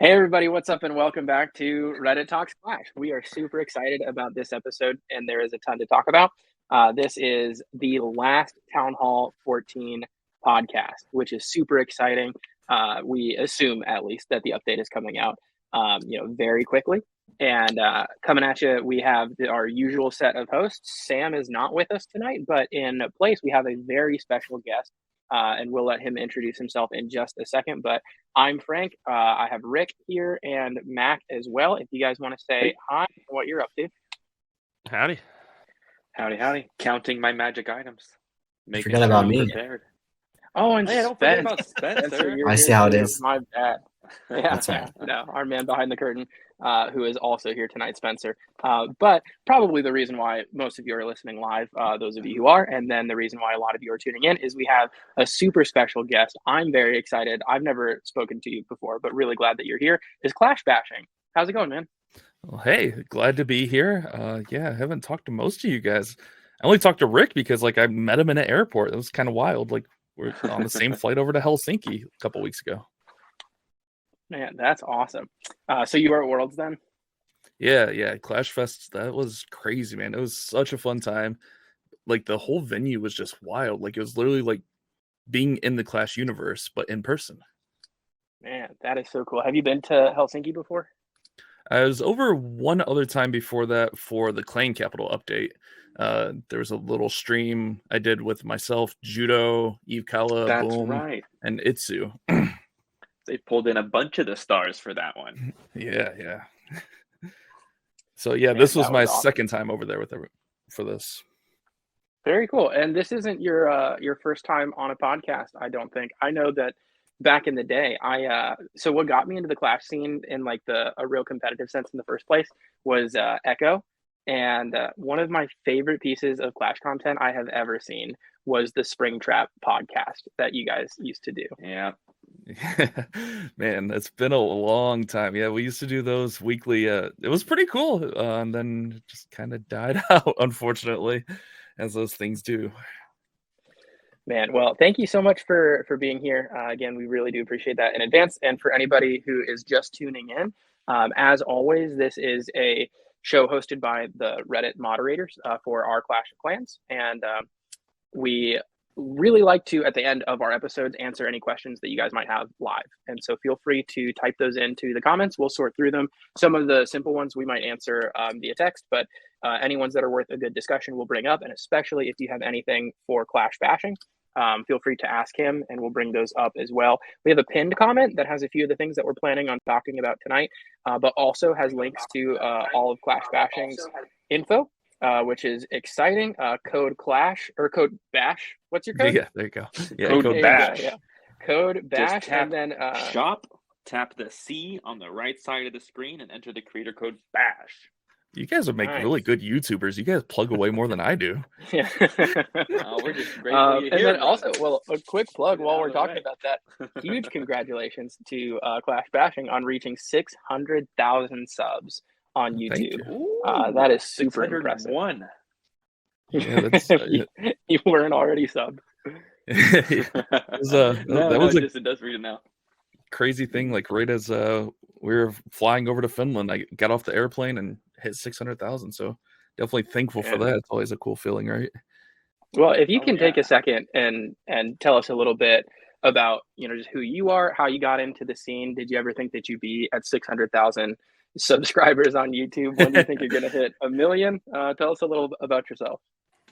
Hey everybody, what's up and welcome back to Reddit Talks Clash. We are super excited about this episode and there is a ton to talk about. This is the last Town Hall 14 podcast, which is super exciting. We assume at least that the update is coming out, very quickly. And coming at you, we have our usual set of hosts. Sam is not with us tonight, but in place we have a very special guest, and we'll let him introduce himself in just a second. But I'm Frank. I have Rick here and Mac as well. If you guys want to say hi and what you're up to. Howdy. Howdy. Counting my magic items. Forget about me. Prepared. Oh, and don't forget about Spencer. I see how it is. My bad. Yeah, That's right. No, our man behind the curtain, who is also here tonight, Spencer. But probably the reason why most of you are listening live, those of you who are, and then the reason why a lot of you are tuning in is we have a super special guest. I'm very excited. I've never spoken to you before, but really glad that you're here. Is Clash Bashing. How's it going, man? Well, hey, glad to be here. I haven't talked to most of you guys. I only talked to Rick because I met him in an airport. It was kind of wild. We're on the same flight over to Helsinki a couple weeks ago. Man, that's awesome. So you were at Worlds then? Yeah. Clash Fest, that was crazy, man. It was such a fun time. The whole venue was just wild. It was literally being in the Clash universe, but in person. Man, that is so cool. Have you been to Helsinki before? I was over one other time before that for the Clan Capital update. There was a little stream I did with myself, Judo, Eve Kala, That's Boom, right. and Itsu. They pulled in a bunch of the stars for that one. Yeah. So yeah, this was my second time over there for this. Very cool. And this isn't your first time on a podcast, I don't think. I know that back in the day, so what got me into the Clash scene in a real competitive sense in the first place was Echo. And one of my favorite pieces of Clash content I have ever seen was the Springtrap podcast that you guys used to do. Yeah. Man, it's been a long time. Yeah, we used to do those weekly. It was pretty cool. And then it just kind of died out, unfortunately, as those things do. Man, well, thank you so much for being here. Again, we really do appreciate that in advance. And for anybody who is just tuning in, as always, this is a show hosted by the Reddit moderators for our Clash of Clans. And we really like to, at the end of our episodes, answer any questions that you guys might have live. And so feel free to type those into the comments. We'll sort through them. Some of the simple ones we might answer via text, but any ones that are worth a good discussion we'll bring up. And especially if you have anything for Clash Bashing, feel free to ask him and we'll bring those up as well. We have a pinned comment that has a few of the things that we're planning on talking about tonight, but also has links to all of Clash Bashing's info, which is exciting. Code Clash or code Bash. What's your code? Yeah, there you go. Yeah, code Bash. Yeah. Code Bash. Tap, and then shop, tap the C on the right side of the screen and enter the creator code Bash. You guys would make really good YouTubers. You guys plug away more than I do. Yeah. We're just grateful and then also, a quick plug while we're talking about that. Huge congratulations to Clash Bashing on reaching 600,000 subs on YouTube. That is super impressive. Yeah, that's, you weren't already subbed. It does read it now. Crazy thing. Right as we were flying over to Finland, I got off the airplane and hit 600,000. So definitely thankful for that. It's always a cool feeling, right? Well, if you can take a second and tell us a little bit about just who you are, how you got into the scene. Did you ever think that you'd be at 600,000 subscribers on YouTube? When do you think you're going to hit 1 million? Tell us a little about yourself.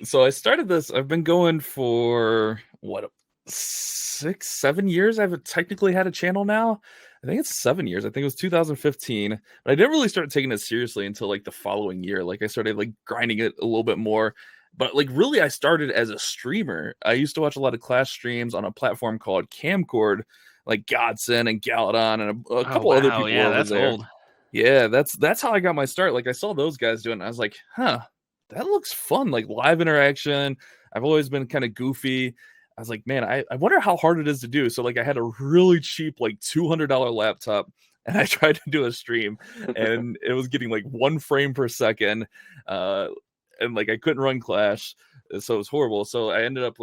So I started this. I've been going for 6-7 years. I've technically had a channel now. I think it's 7 years. I think it was 2015, but I didn't really start taking it seriously until the following year. I started grinding it a little bit more, but really I started as a streamer. I used to watch a lot of Clash streams on a platform called Camcord, Godson and Galadon and a couple other people. Yeah, that's there. old. Yeah, that's how I got my start. I saw those guys doing it, and I was like, huh, that looks fun. Live interaction. I've always been kind of goofy. I was like, man, I wonder how hard it is to do. So I had a really cheap $200 laptop and I tried to do a stream and it was getting 1 frame per second. And I couldn't run Clash. So it was horrible. So I ended up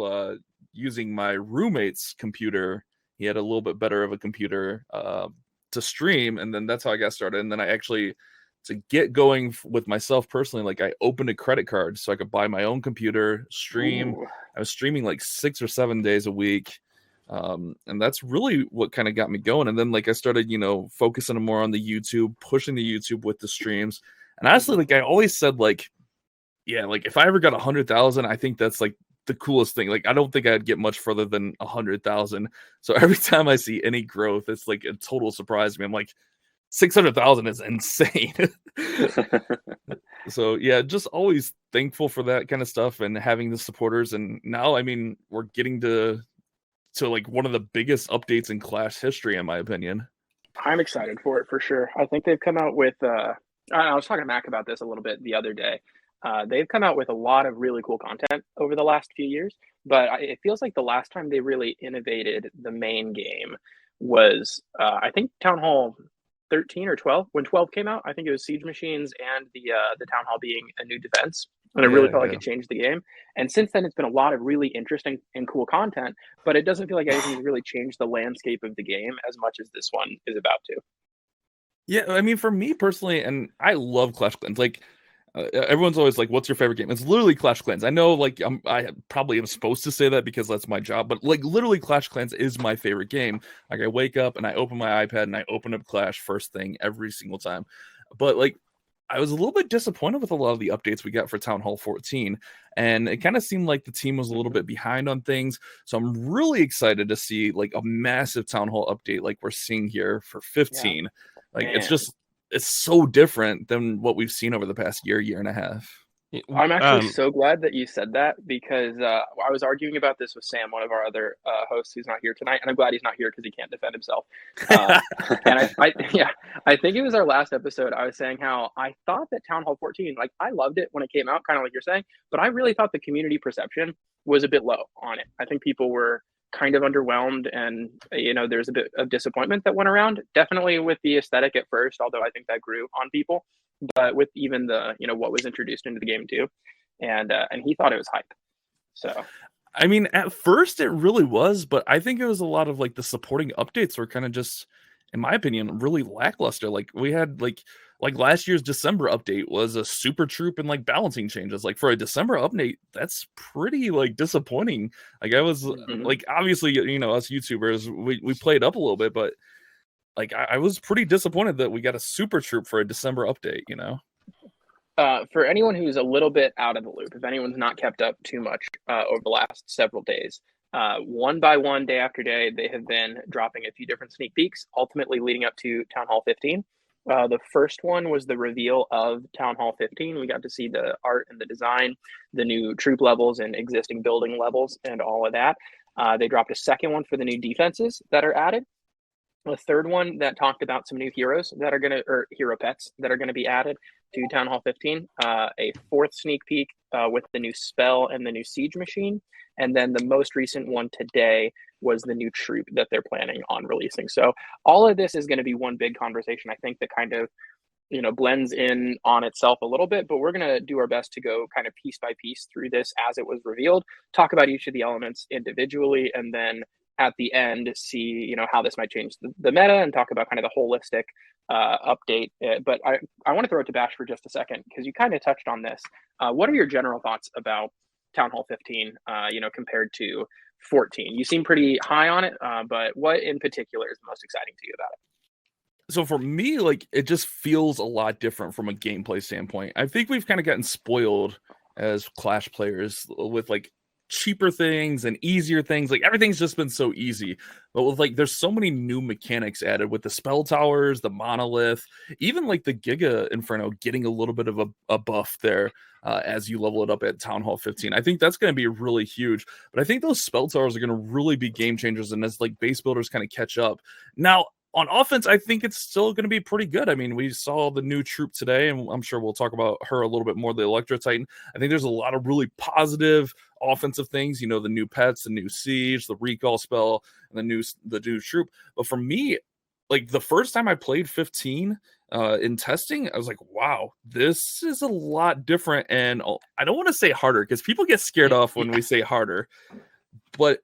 using my roommate's computer. He had a little bit better of a computer. to stream, and then that's how I got started. And then I actually, to get going with myself personally, like I opened a credit card so I could buy my own computer, stream. Ooh. I was streaming like 6 or 7 days a week. And that's really what kind of got me going. And then like I started, focusing more on the YouTube, pushing the YouTube with the streams. And honestly, like I always said, like, yeah, like if I ever got 100,000, I think that's like the coolest thing. Like I don't think I'd get much further than 100,000. So every time I see any growth, it's like a total surprise to me. I'm like, 600,000 is insane. So yeah, just always thankful for that kind of stuff and having the supporters. And now, I mean, we're getting to like one of the biggest updates in Clash history, in my opinion. I'm excited for it for sure. I think they've come out with I was talking to Mac about this a little bit the other day. They've come out with a lot of really cool content over the last few years, but it feels like the last time they really innovated the main game was I think Town Hall 13 or 12. When 12 came out, I think it was Siege Machines and the Town Hall being a new defense. And it really felt like it changed the game. And since then, it's been a lot of really interesting and cool content, but it doesn't feel like anything's really changed the landscape of the game as much as this one is about to. Yeah, I mean, for me personally, and I love Clash Clans, like, everyone's always like, what's your favorite game? It's literally Clash Clans. I know, like, I probably am supposed to say that because that's my job, but like literally Clash Clans is my favorite game. Like I wake up and I open my iPad and I open up Clash first thing every single time. But like I was a little bit disappointed with a lot of the updates we got for Town Hall 14, and it kind of seemed like the team was a little bit behind on things. So I'm really excited to see like a massive Town Hall update like we're seeing here for 15. Yeah. Like it's so different than what we've seen over the past year and a half. I'm actually so glad that you said that because I was arguing about this with Sam, one of our other hosts who's not here tonight, and I'm glad he's not here because he can't defend himself. And I think it was our last episode. I was saying how I thought that Town Hall 14, like I loved it when it came out, kind of like you're saying, but I really thought the community perception was a bit low on it. I think people were kind of underwhelmed, and there's a bit of disappointment that went around. Definitely with the aesthetic at first, although I think that grew on people. But with even the what was introduced into the game too, and he thought it was hype. So I mean, at first it really was, but I think it was a lot of like the supporting updates were kind of just, in my opinion, really lackluster. Like we had like last year's December update was a super troop and like balancing changes. Like for a December update, that's pretty like disappointing. Like I was like, obviously, us YouTubers, we played up a little bit, but like I was pretty disappointed that we got a super troop for a December update, For anyone who's a little bit out of the loop, if anyone's not kept up too much over the last several days, one by one, day after day, they have been dropping a few different sneak peeks, ultimately leading up to Town Hall 15. The first one was the reveal of Town Hall 15. We got to see the art and the design, the new troop levels and existing building levels and all of that. They dropped a second one for the new defenses that are added. A third one that talked about some new heroes that are or hero pets that are going to be added to Town Hall 15. A fourth sneak peek with the new spell and the new siege machine. And then the most recent one today was the new troop that they're planning on releasing. So all of this is going to be one big conversation, I think, that kind of blends in on itself a little bit, but we're going to do our best to go kind of piece by piece through this as it was revealed, talk about each of the elements individually, and then at the end see how this might change the meta and talk about kind of the holistic update. But I want to throw it to Bash for just a second because you kind of touched on this. What are your general thoughts about Town Hall 15 compared to 14? You seem pretty high on it, but what in particular is the most exciting to you about it? So for me, like it just feels a lot different from a gameplay standpoint. I think we've kind of gotten spoiled as Clash players with like cheaper things and easier things. Like everything's just been so easy, but with like there's so many new mechanics added with the spell towers, the monolith, even like the Giga Inferno getting a little bit of a buff there as you level it up at Town Hall 15. I think that's going to be really huge, but I think those spell towers are going to really be game changers, and as like base builders kind of catch up now on offense, I think it's still going to be pretty good. I mean, we saw the new troop today, and I'm sure we'll talk about her a little bit more, the Electro Titan. I think there's a lot of really positive offensive things, the new pets, the new siege, the recall spell, and the new troop. But for me, like the first time I played 15 in testing, I was like, wow, this is a lot different. And I don't want to say harder because people get scared off when we say harder, but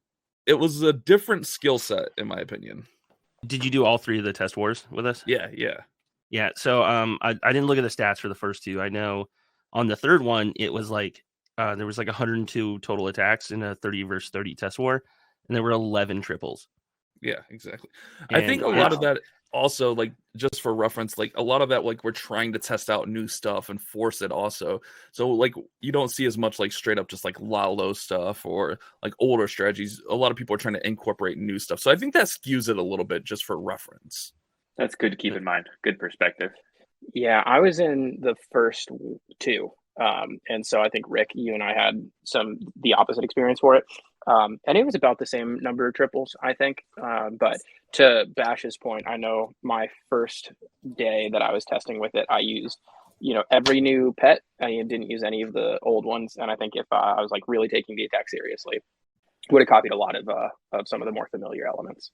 it was a different skill set, in my opinion. Did you do all 3 of the test wars with us? Yeah. Yeah. So I didn't look at the stats for the first 2. I know on the third one it was like there was like 102 total attacks in a 30 versus 30 test war, and there were 11 triples. Yeah, exactly. And I think a lot of that also, like, just for reference, like a lot of that, like, we're trying to test out new stuff and force it also. So like you don't see as much like straight up just like low stuff or like older strategies. A lot of people are trying to incorporate new stuff. So I think that skews it a little bit just for reference. That's good to keep in mind. Good perspective. Yeah, I was in the first 2. And so I think Rick, you and I had the opposite experience for it. And it was about the same number of triples, I think. But to Bash's point, I know my first day that I was testing with it, I used, every new pet. I didn't use any of the old ones. And I think if I was like really taking the attack seriously, would have copied a lot of some of the more familiar elements.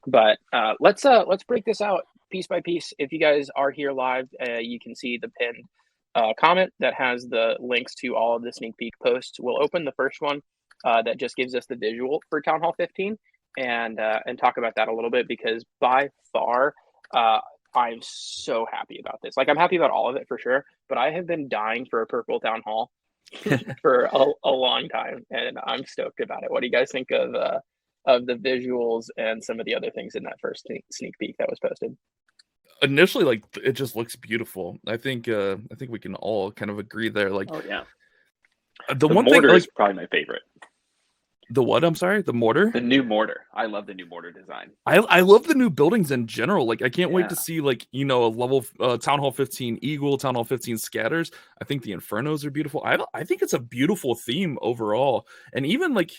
But let's break this out piece by piece. If you guys are here live, you can see the pinned comment that has the links to all of the sneak peek posts. We'll open the first one that just gives us the visual for Town Hall 15 and talk about that a little bit, because by far I'm so happy about this. Like, I'm happy about all of it for sure, but I have been dying for a purple Town Hall for a long time, and I'm stoked about it. What do you guys think of the visuals and some of the other things in that first sneak peek that was posted? Initially, like, it just looks beautiful. I think we can all kind of agree there. Like, oh yeah, the one mortar thing, is probably my favorite. The what? I'm sorry, the mortar. The new mortar. I love the new mortar design. I love the new buildings in general. Like, I can't wait to see, like, a level Town Hall 15 Eagle, Town Hall 15 Scatters. I think the Infernos are beautiful. I think it's a beautiful theme overall. And even like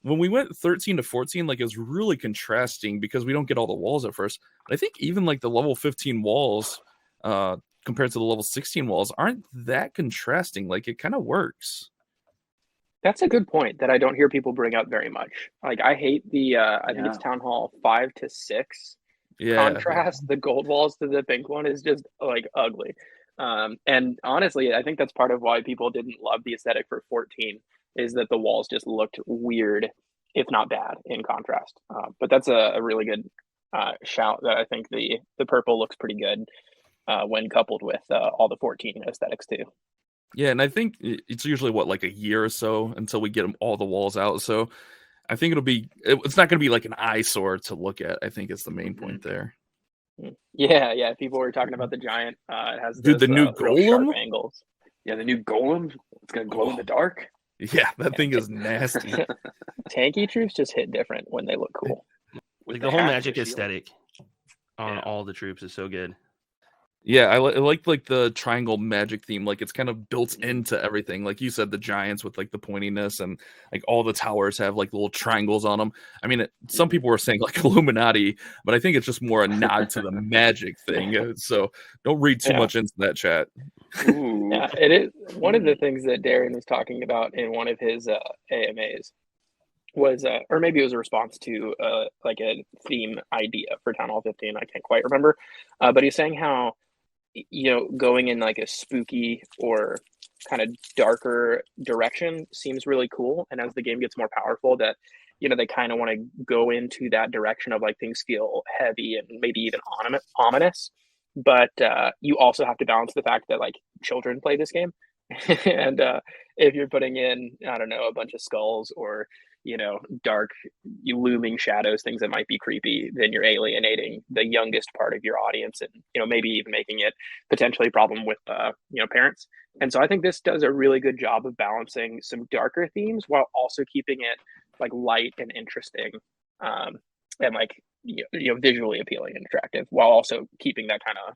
when we went 13 to 14, like, it was really contrasting because we don't get all the walls at first. But I think even like the level 15 walls compared to the level 16 walls aren't that contrasting. Like, it kind of works. That's a good point that I don't hear people bring up very much. Like, I hate the I think it's Town Hall 5 to 6 contrast. The gold walls to the pink one is just like ugly. And honestly, I think that's part of why people didn't love the aesthetic for 14, is that the walls just looked weird, if not bad, in contrast. But that's a really good shout, that I think the purple looks pretty good when coupled with all the 14 aesthetics too. Yeah, and I think it's usually like a year or so until we get all the walls out. So I think it's not going to be like an eyesore to look at. I think is the main point there. Yeah. People were talking about the giant. It has the new golem angles. Yeah, the new golem. It's going to glow in the dark. Yeah, that thing is nasty. Tanky troops just hit different when they look cool. Like the whole magic aesthetic on all the troops is so good. Yeah, I like the triangle magic theme. Like, it's kind of built into everything. Like you said, the giants with like the pointiness, and like all the towers have like little triangles on them. I mean, some people were saying like Illuminati, but I think it's just more a nod to the magic thing. So don't read too much into that, chat. Ooh. Yeah, it is one of the things that Darren was talking about in one of his AMAs was, or maybe it was a response to like a theme idea for Town Hall 15. I can't quite remember, but he's saying how, going in like a spooky or kind of darker direction seems really cool. And as the game gets more powerful, that, they kind of want to go into that direction of like things feel heavy and maybe even ominous. But you also have to balance the fact that like children play this game. And if you're putting in, I don't know, a bunch of skulls or, dark looming shadows, things that might be creepy, then you're alienating the youngest part of your audience, and maybe even making it potentially a problem with parents. And so I think this does a really good job of balancing some darker themes while also keeping it like light and interesting, and like visually appealing and attractive, while also keeping that kind of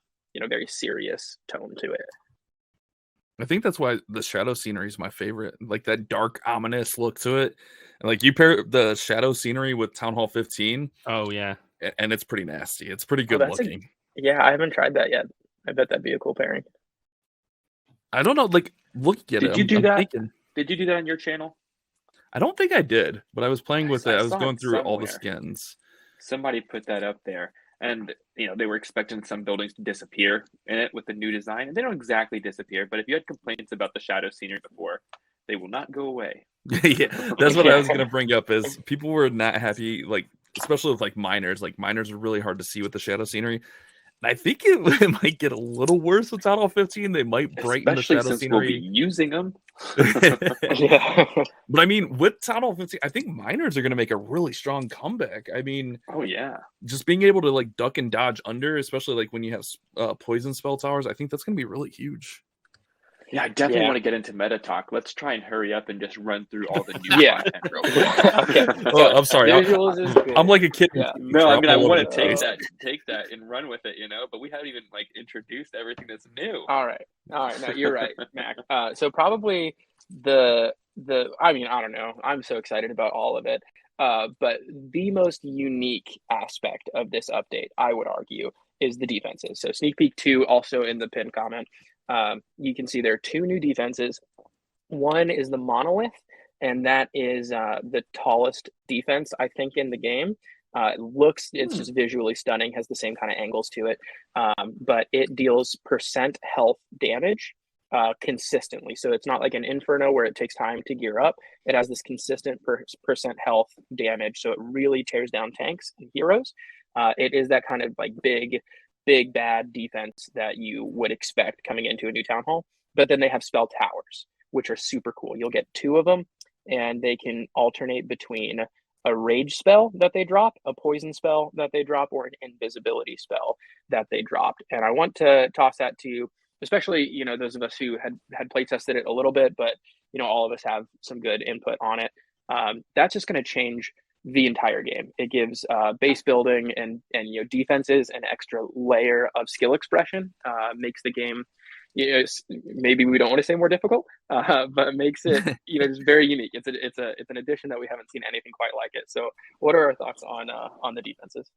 very serious tone to it. I think that's why the shadow scenery is my favorite. Like that dark, ominous look to it. And like you pair the shadow scenery with Town Hall 15. Oh yeah, and it's pretty nasty. It's pretty good looking. Yeah, I haven't tried that yet. I bet that'd be a cool pairing. I don't know. Like, look at it. Did you do that? Did you do that on your channel? I don't think I did, but I was playing with it. I was going through all the skins. Somebody put that up there. And, they were expecting some buildings to disappear in it with the new design. And they don't exactly disappear. But if you had complaints about the shadow scenery before, they will not go away. Yeah, that's what I was going to bring up, is people were not happy. Like, especially with like miners. Like miners are really hard to see with the shadow scenery. I think it might get a little worse with Town Hall 15. They might brighten Especially the shadow since scenery. we'll be using them. Yeah. But I mean, with Town Hall 15, I think miners are going to make a really strong comeback. I mean, Oh yeah. just being able to like duck and dodge under, especially like when you have poison spell towers, I think that's going to be really huge. Yeah, I definitely Yeah. want to get into meta talk. Let's try and hurry up and just run through all the new Yeah. content real quick. Okay. Oh, I'm sorry. Visuals is cool. I'm like a kid. Yeah. No, I mean I all over want the to place. take that and run with it, but we haven't even like introduced everything that's new. All right. No, you're right, Mac. So probably I mean, I don't know. I'm so excited about all of it. But the most unique aspect of this update, I would argue, is the defenses. So sneak peek 2 also in the pinned comment. You can see there are 2 new defenses. One is the monolith, and that is the tallest defense, I think, in the game. It's just visually stunning, has the same kind of angles to it. But it deals percent health damage consistently. So it's not like an Inferno where it takes time to gear up. It has this consistent percent health damage. So it really tears down tanks and heroes. It is that kind of like big bad defense that you would expect coming into a new town hall. But then they have spell towers, which are super cool. You'll get 2 of them, and they can alternate between a rage spell that they drop, a poison spell that they drop, or an invisibility spell that they dropped. And I want to toss that to you, especially those of us who had play tested it a little bit, but all of us have some good input on it. That's just going to change the entire game. It gives base building and defenses an extra layer of skill expression. Makes the game, maybe we don't want to say more difficult, but makes it just very unique. It's an addition that we haven't seen anything quite like it. So, what are our thoughts on the defenses?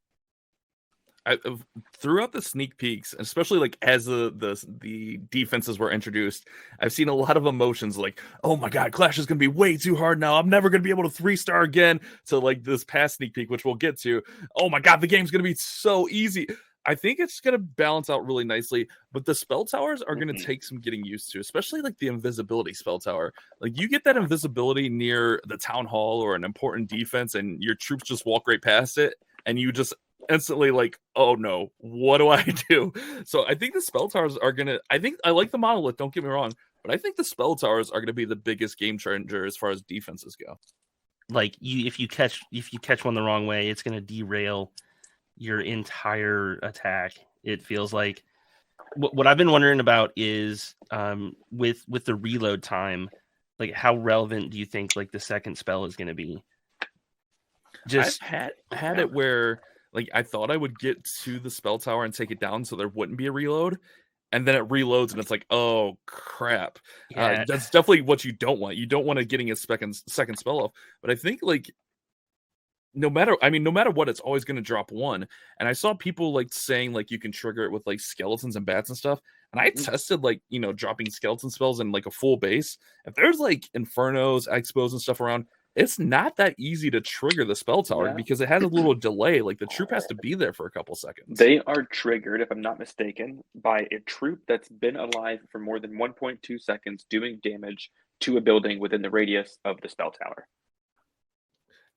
Throughout the sneak peeks, especially like as the defenses were introduced, I've seen a lot of emotions like, oh my god, Clash is going to be way too hard now. I'm never going to be able to 3-star again. To like this past sneak peek, which we'll get to. Oh my god, the game's going to be so easy. I think it's going to balance out really nicely, but the spell towers are going to take some getting used to, especially like the invisibility spell tower. Like you get that invisibility near the town hall or an important defense and your troops just walk right past it and you just instantly like, oh no, what do I do? So I think the spell towers are going to, I like the monolith, don't get me wrong, but I think the spell towers are going to be the biggest game changer as far as defenses go. Like if you catch one the wrong way, it's going to derail your entire attack. It feels like what I've been wondering about is with the reload time, like how relevant do you think like the second spell is going to be? Just had it where like I thought I would get to the spell tower and take it down so there wouldn't be a reload, and then it reloads and it's like, oh crap. Yeah. That's definitely what you don't want. You don't want it getting a second spell off. But I think like no matter what, it's always going to drop 1. And I saw people like saying like you can trigger it with like skeletons and bats and stuff. And I tested like dropping skeleton spells in like a full base. If there's like infernos, expos and stuff around, it's not that easy to trigger the spell tower because it has a little delay. Like the troop has to be there for a couple seconds. They are triggered, if I'm not mistaken, by a troop that's been alive for more than 1.2 seconds doing damage to a building within the radius of the spell tower.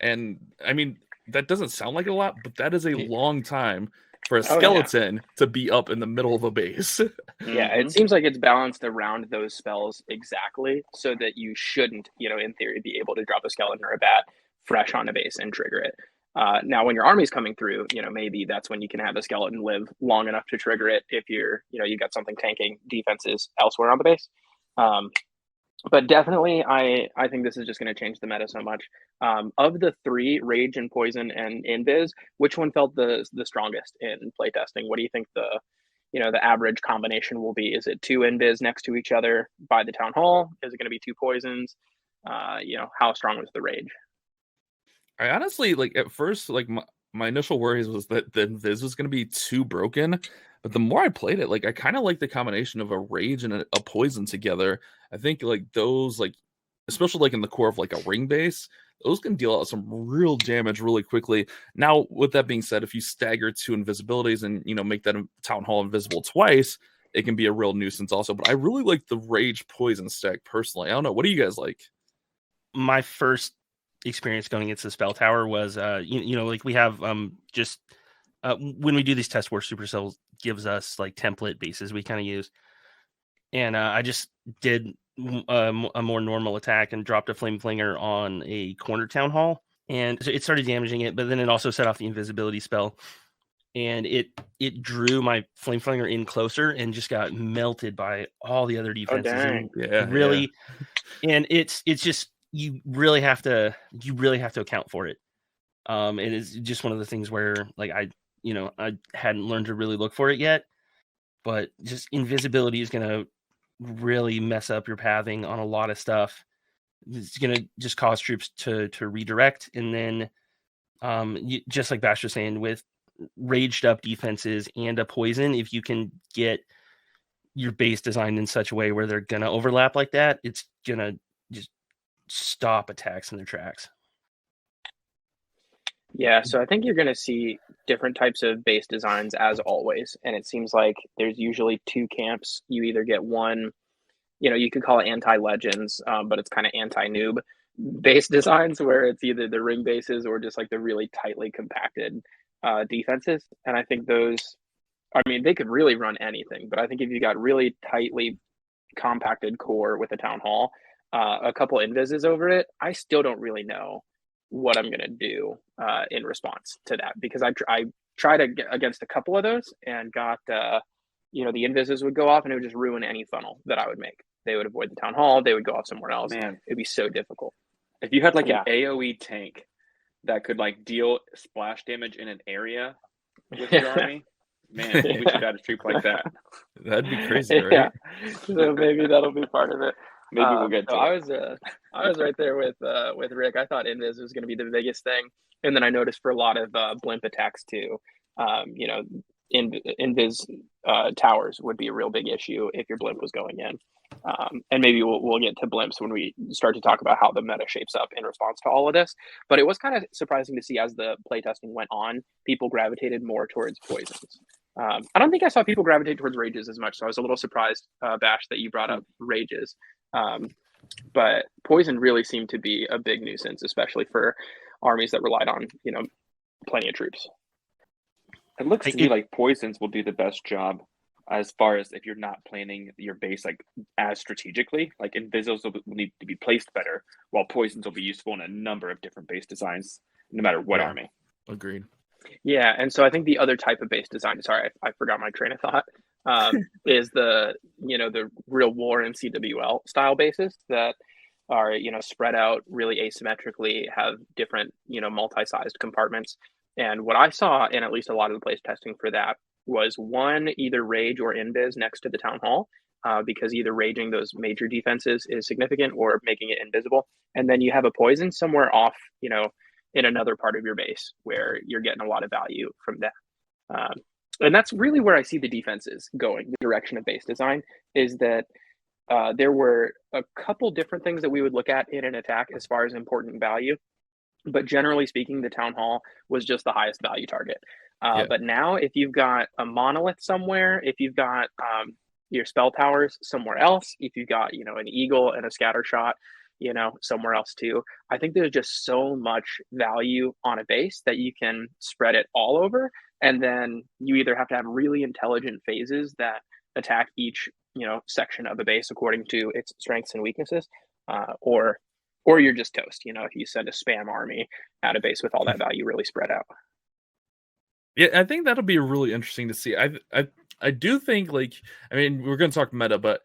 And I mean, that doesn't sound like a lot, but that is a long time for a skeleton to be up in the middle of a base. Yeah, it seems like it's balanced around those spells exactly so that you shouldn't, in theory, be able to drop a skeleton or a bat fresh on a base and trigger it. Now, when your army's coming through, maybe that's when you can have a skeleton live long enough to trigger it if you're, you got something tanking defenses elsewhere on the base. But definitely, I think this is just going to change the meta so much. Of the 3, Rage and Poison and Invis, which one felt the strongest in playtesting? What do you think the average combination will be? Is it 2 Invis next to each other by the town hall? Is it going to be 2 poisons? How strong was the Rage? I honestly, like, at first, like, my initial worries was that the Invis was going to be too broken. But the more I played it, like I kind of like the combination of a Rage and a poison together. I think like those, like especially like in the core of like a ring base, those can deal out some real damage really quickly. Now, with that being said, if you stagger 2 invisibilities and make that town hall invisible twice, it can be a real nuisance also. But I really like the Rage poison stack personally. I don't know. What do you guys like? My first experience going into the spell tower was, like we have just when we do these tests where Supercell gives us like template bases we kind of use, and I just did a more normal attack and dropped a flame flinger on a corner town hall, and so it started damaging it, but then it also set off the invisibility spell, and it drew my flame flinger in closer and just got melted by all the other defenses. dang. And it's just you really have to account for it. It is just one of the things where like I hadn't learned to really look for it yet, but just invisibility is going to really mess up your pathing on a lot of stuff. It's going to just cause troops to redirect, and then just like Bash was saying, with raged up defenses and a poison, if you can get your base designed in such a way where they're going to overlap like that, it's going to just stop attacks in their tracks. Yeah, so I think you're going to see different types of base designs as always, and it seems like there's usually two camps. You either get one, you could call it anti-legends, but it's kind of anti-noob base designs, where it's either the ring bases or just like the really tightly compacted defenses. And I think those, they could really run anything, but I think if you got really tightly compacted core with a town hall, a couple invises over it, I still don't really know what I'm going to do in response to that, because I tried against a couple of those and got, the invises would go off and it would just ruin any funnel that I would make. They would avoid the town hall. They would go off somewhere else. Man, it'd be so difficult. If you had like an AoE tank that could like deal splash damage in an area with your army, man, we should add a troop like that. That'd be crazy, right? Yeah. So maybe that'll be part of it. Maybe we'll get to it. I was right there with Rick. I thought invis was going to be the biggest thing, and then I noticed for a lot of blimp attacks too, invis towers would be a real big issue if your blimp was going in. And maybe we'll get to blimps when we start to talk about how the meta shapes up in response to all of this. But it was kind of surprising to see, as the playtesting went on, people gravitated more towards poisons. I don't think I saw people gravitate towards rages as much, so I was a little surprised, Bash, that you brought up rages. But poison really seemed to be a big nuisance, especially for armies that relied on, plenty of troops. It looks to me like poisons will do the best job as far as if you're not planning your base like as strategically. Like invisos will need to be placed better, while poisons will be useful in a number of different base designs, no matter what army. Agreed. Yeah, and so I think the other type of base design, sorry, I forgot my train of thought, is the real war and CWL style bases that are, spread out really asymmetrically, have different, multi-sized compartments. And what I saw in at least a lot of the place testing for that was one, either rage or invis next to the town hall, because either raging those major defenses is significant or making it invisible. And then you have a poison somewhere off, in another part of your base where you're getting a lot of value from that. And that's really where I see the defenses going. The direction of base design is that there were a couple different things that we would look at in an attack as far as important value. But generally speaking, the town hall was just the highest value target. But now if you've got a monolith somewhere, if you've got your spell towers somewhere else, if you've got, an eagle and a scatter shot, somewhere else too, I think there's just so much value on a base that you can spread it all over. And then you either have to have really intelligent phases that attack each, section of a base according to its strengths and weaknesses, or you're just toast, if you send a spam army at a base with all that value really spread out. Yeah, I think that'll be really interesting to see. I do think, we're going to talk meta, but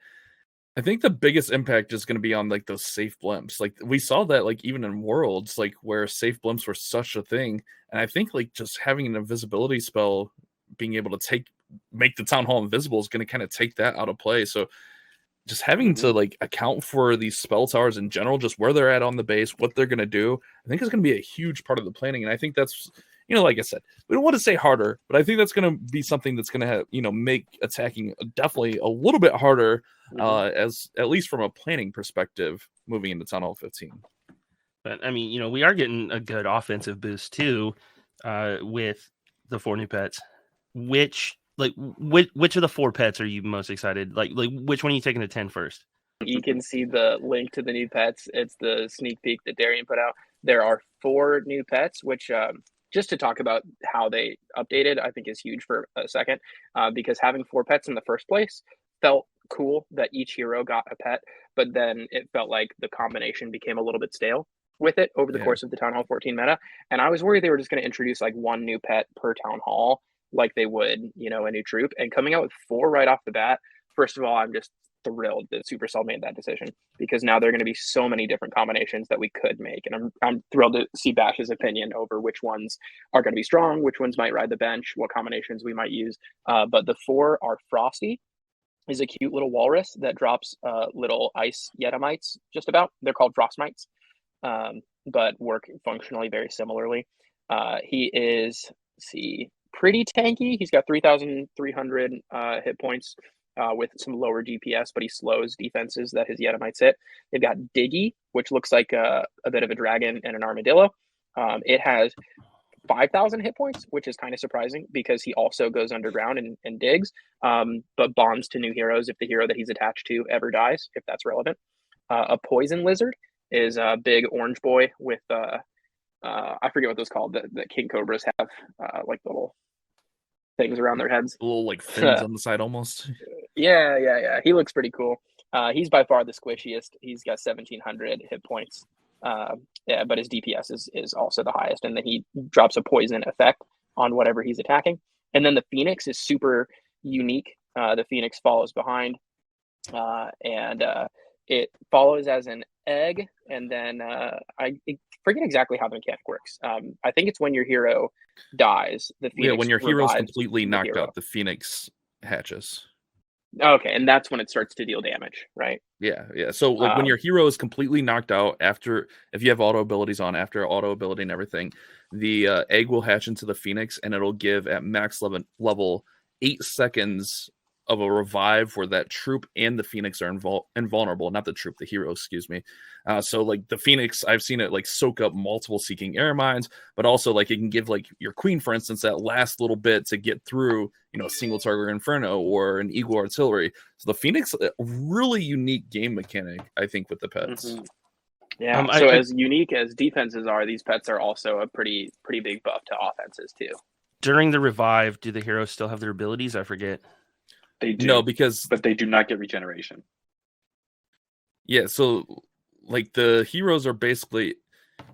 I think the biggest impact is going to be on like those safe blimps. Like we saw that like even in Worlds, like where safe blimps were such a thing. And I think like just having an invisibility spell, being able to make the town hall invisible is going to kind of take that out of play. So just having to like account for these spell towers in general, just where they're at on the base, what they're going to do, I think is going to be a huge part of the planning. And I think that's, like I said, we don't want to say harder, but I think that's going to be something that's going to have, make attacking definitely a little bit harder, as at least from a planning perspective, moving into Town Hall 15. But we are getting a good offensive boost too, with the 4 new pets. Which of the 4 pets are you most excited? Like which one are you taking to 10 first? You can see the link to the new pets. It's the sneak peek that Darian put out. there are 4 new pets, which just to talk about how they updated, I think is huge for a second, because having 4 pets in the first place felt cool that each hero got a pet, but then it felt like the combination became a little bit stale with it over the course of the Town Hall 14 meta. And I was worried they were just going to introduce like 1 new pet per Town Hall, like they would, you know, a new troop. And coming out with 4 right off the bat, first of all, I'm just thrilled that Supercell made that decision, because now there are going to be so many different combinations that we could make. And I'm thrilled to see Bash's opinion over which ones are going to be strong, which ones might ride the bench, what combinations we might use. But the 4 are Frosty, is a cute little walrus that drops little ice Yetamites, just about. They're called Frostmites, but work functionally very similarly. He is, let's see, pretty tanky. He's got 3,300 hit points with some lower DPS, but he slows defenses that his Yetamites hit. They've got Diggy, which looks like a bit of a dragon and an armadillo. It has 5,000 hit points, which is kind of surprising because he also goes underground and digs, but bonds to new heroes if the hero that he's attached to ever dies, if that's relevant. A poison lizard is a big orange boy with I forget what those called, that king cobras have, like little things around their heads, little like fins on the side almost. Yeah, he looks pretty cool. He's by far the squishiest. He's got 1,700 hit points, yeah, but his DPS is also the highest, and then he drops a poison effect on whatever he's attacking. And then the Phoenix is super unique. The Phoenix follows behind, and it follows as an egg, and then I forget exactly how the mechanic works. I think it's when your hero dies, the Phoenix when your hero's completely knocked hero out, the Phoenix hatches. Okay, and that's when it starts to deal damage, right? Yeah. So like when your hero is completely knocked out, after, if you have auto abilities on, after auto ability and everything, the egg will hatch into the Phoenix, and it'll give at max level 8 seconds of a revive where that troop and the Phoenix are invulnerable. Not the troop, the hero, excuse me. So like the Phoenix, I've seen it like soak up multiple Seeking Air Mines, but also like it can give like your Queen, for instance, that last little bit to get through, you know, a single target Inferno or an Eagle Artillery. So the Phoenix, a really unique game mechanic, I think, with the pets. Mm-hmm. Yeah. So as unique as defenses are, these pets are also a pretty big buff to offenses too. During the revive, do the heroes still have their abilities? I forget. They do. No, but they do not get regeneration. Yeah, so like the heroes are basically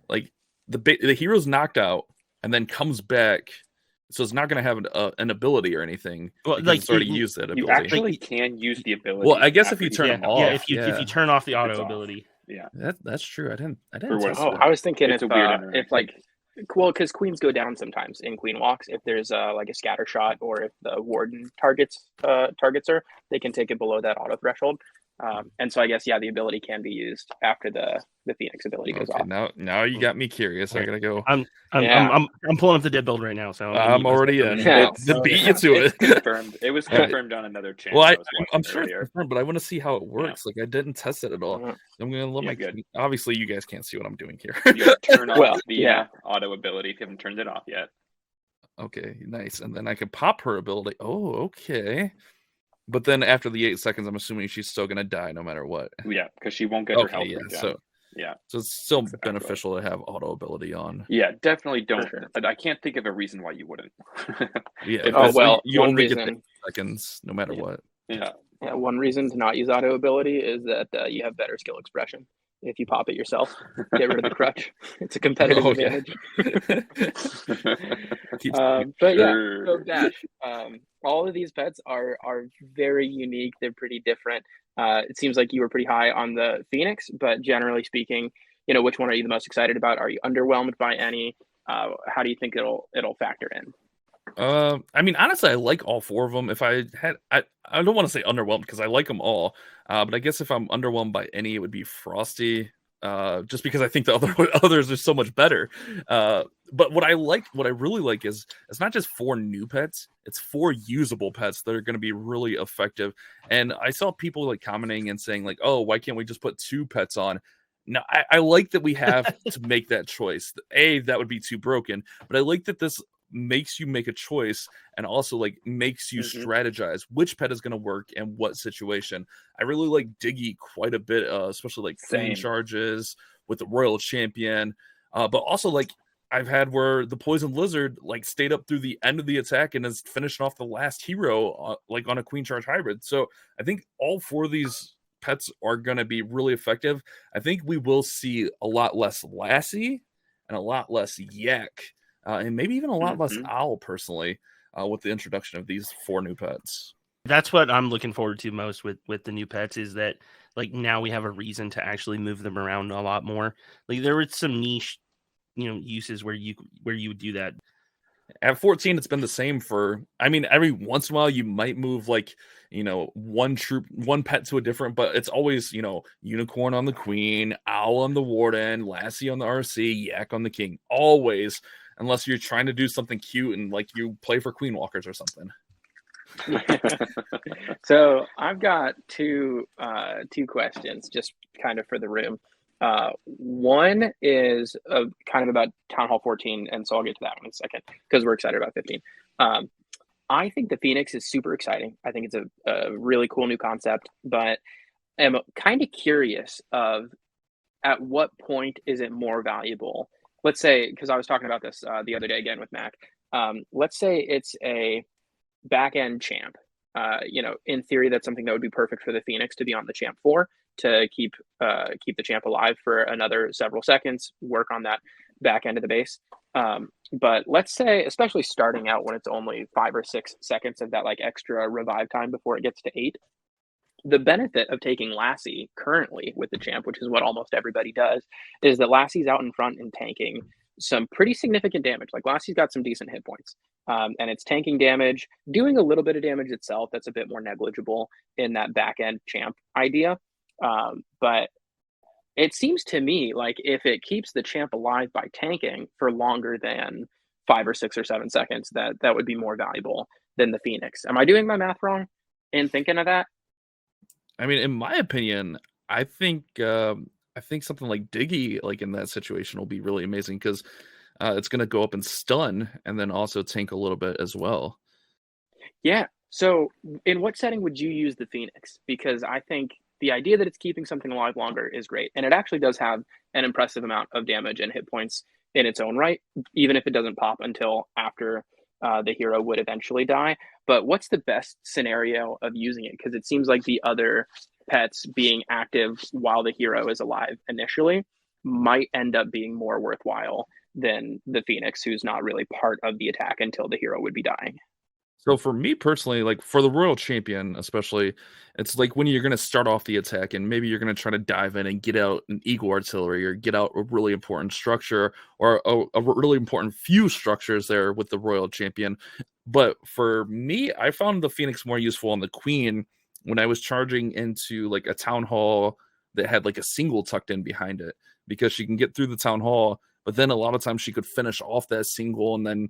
like the hero's knocked out and then comes back, so it's not going to have an ability or anything. Well, like it's already used that ability. You actually can use the ability. Well, I guess if you turn them off. Yeah, if you turn off the auto ability. Yeah, that's true. I didn't. I was thinking if like, well, because queens go down sometimes in queen walks. If there's like a scatter shot, or if the warden targets her, they can take it below that auto threshold. And so I guess the ability can be used after the Phoenix ability goes off. Now you got me curious. I gotta go. I'm pulling up the dead build right now, so I'm already in. Beat you to it. Confirmed. It was confirmed on another channel. Well, I'm sure it's confirmed, but I want to see how it works. Yeah. Like I didn't test it at all. Mm-hmm. I'm gonna let obviously you guys can't see what I'm doing here. You turn off the auto ability if you haven't turned it off yet. Okay, nice. And then I can pop her ability. Oh, okay. But then after the 8 seconds, I'm assuming she's still gonna die no matter what. Yeah, because she won't get her health regen. So it's still beneficial to have auto ability on. Yeah, definitely don't. Sure. I can't think of a reason why you wouldn't. You only get 8 seconds no matter what. Yeah. One reason to not use auto ability is that you have better skill expression. If you pop it yourself, get rid of the crutch. It's a competitive advantage. But so Dash, all of these pets are very unique. They're pretty different. It seems like you were pretty high on the Phoenix, but generally speaking, which one are you the most excited about? Are you underwhelmed by any? How do you think it'll factor in? I mean, honestly, I like all 4 of them. If I had, I don't want to say underwhelmed because I like them all. But I guess if I'm underwhelmed by any, it would be Frosty. Just because I think the others are so much better. But what I really like is it's not just 4 new pets; it's 4 usable pets that are going to be really effective. And I saw people like commenting and saying like, "Oh, why can't we just put 2 pets on?" No, I like that we have to make that choice. That would be too broken. But I like that this makes you make a choice and also like makes you strategize which pet is going to work in what situation. I really like Diggy quite a bit, especially like Queen charges with the Royal Champion. But also, like, I've had where the poison lizard like stayed up through the end of the attack and is finishing off the last hero like on a queen charge hybrid. So I think all 4 of these pets are going to be really effective. I think we will see a lot less Lassie and a lot less Yak, and maybe even a lot less Owl personally, with the introduction of these 4 new pets. That's what I'm looking forward to most with the new pets, is that like now we have a reason to actually move them around a lot more. Like there were some niche, uses where you would do that. At 14, it's been the same for, I mean, every once in a while you might move like, one pet to a different, but it's always, Unicorn on the Queen, Owl on the Warden, Lassie on the RC, Yak on the King. Always, unless you're trying to do something cute and like you play for Queen Walkers or something. So I've got two questions just kind of for the room. One is kind of about Town Hall 14, and so I'll get to that one in a second because we're excited about 15. I think the Phoenix is super exciting. I think it's a really cool new concept, but I'm kind of curious of at what point is it more valuable? Let's say, because I was talking about this the other day again with Mac. Let's say it's a back end champ. In theory, that's something that would be perfect for the Phoenix to be on the champ 4 to keep the champ alive for another several seconds, work on that back end of the base. But let's say, especially starting out when it's only 5 or 6 seconds of that like extra revive time before it gets to 8, the benefit of taking Lassie currently with the champ, which is what almost everybody does, is that Lassie's out in front and tanking some pretty significant damage. Like Lassie's got some decent hit points. And it's tanking damage, doing a little bit of damage itself. That's a bit more negligible in that back end champ idea. But it seems to me like if it keeps the champ alive by tanking for longer than 5 or 6 or 7 seconds, that would be more valuable than the Phoenix. Am I doing my math wrong in thinking of that? I mean, in my opinion, I think something like Diggy, like in that situation, will be really amazing because it's going to go up and stun and then also tank a little bit as well. Yeah. So in what setting would you use the Phoenix? Because I think the idea that it's keeping something alive longer is great. And it actually does have an impressive amount of damage and hit points in its own right, even if it doesn't pop until after the hero would eventually die. But what's the best scenario of using it? Because it seems like the other pets being active while the hero is alive initially might end up being more worthwhile than the Phoenix, who's not really part of the attack until the hero would be dying. So for me personally, like for the Royal Champion especially, it's like when you're going to start off the attack and maybe you're going to try to dive in and get out an Eagle Artillery or get out a really important structure or a really important few structures there with the Royal Champion. But for me, I found the Phoenix more useful on the Queen when I was charging into like a Town Hall that had like a single tucked in behind it, because she can get through the Town Hall, but then a lot of times she could finish off that single and then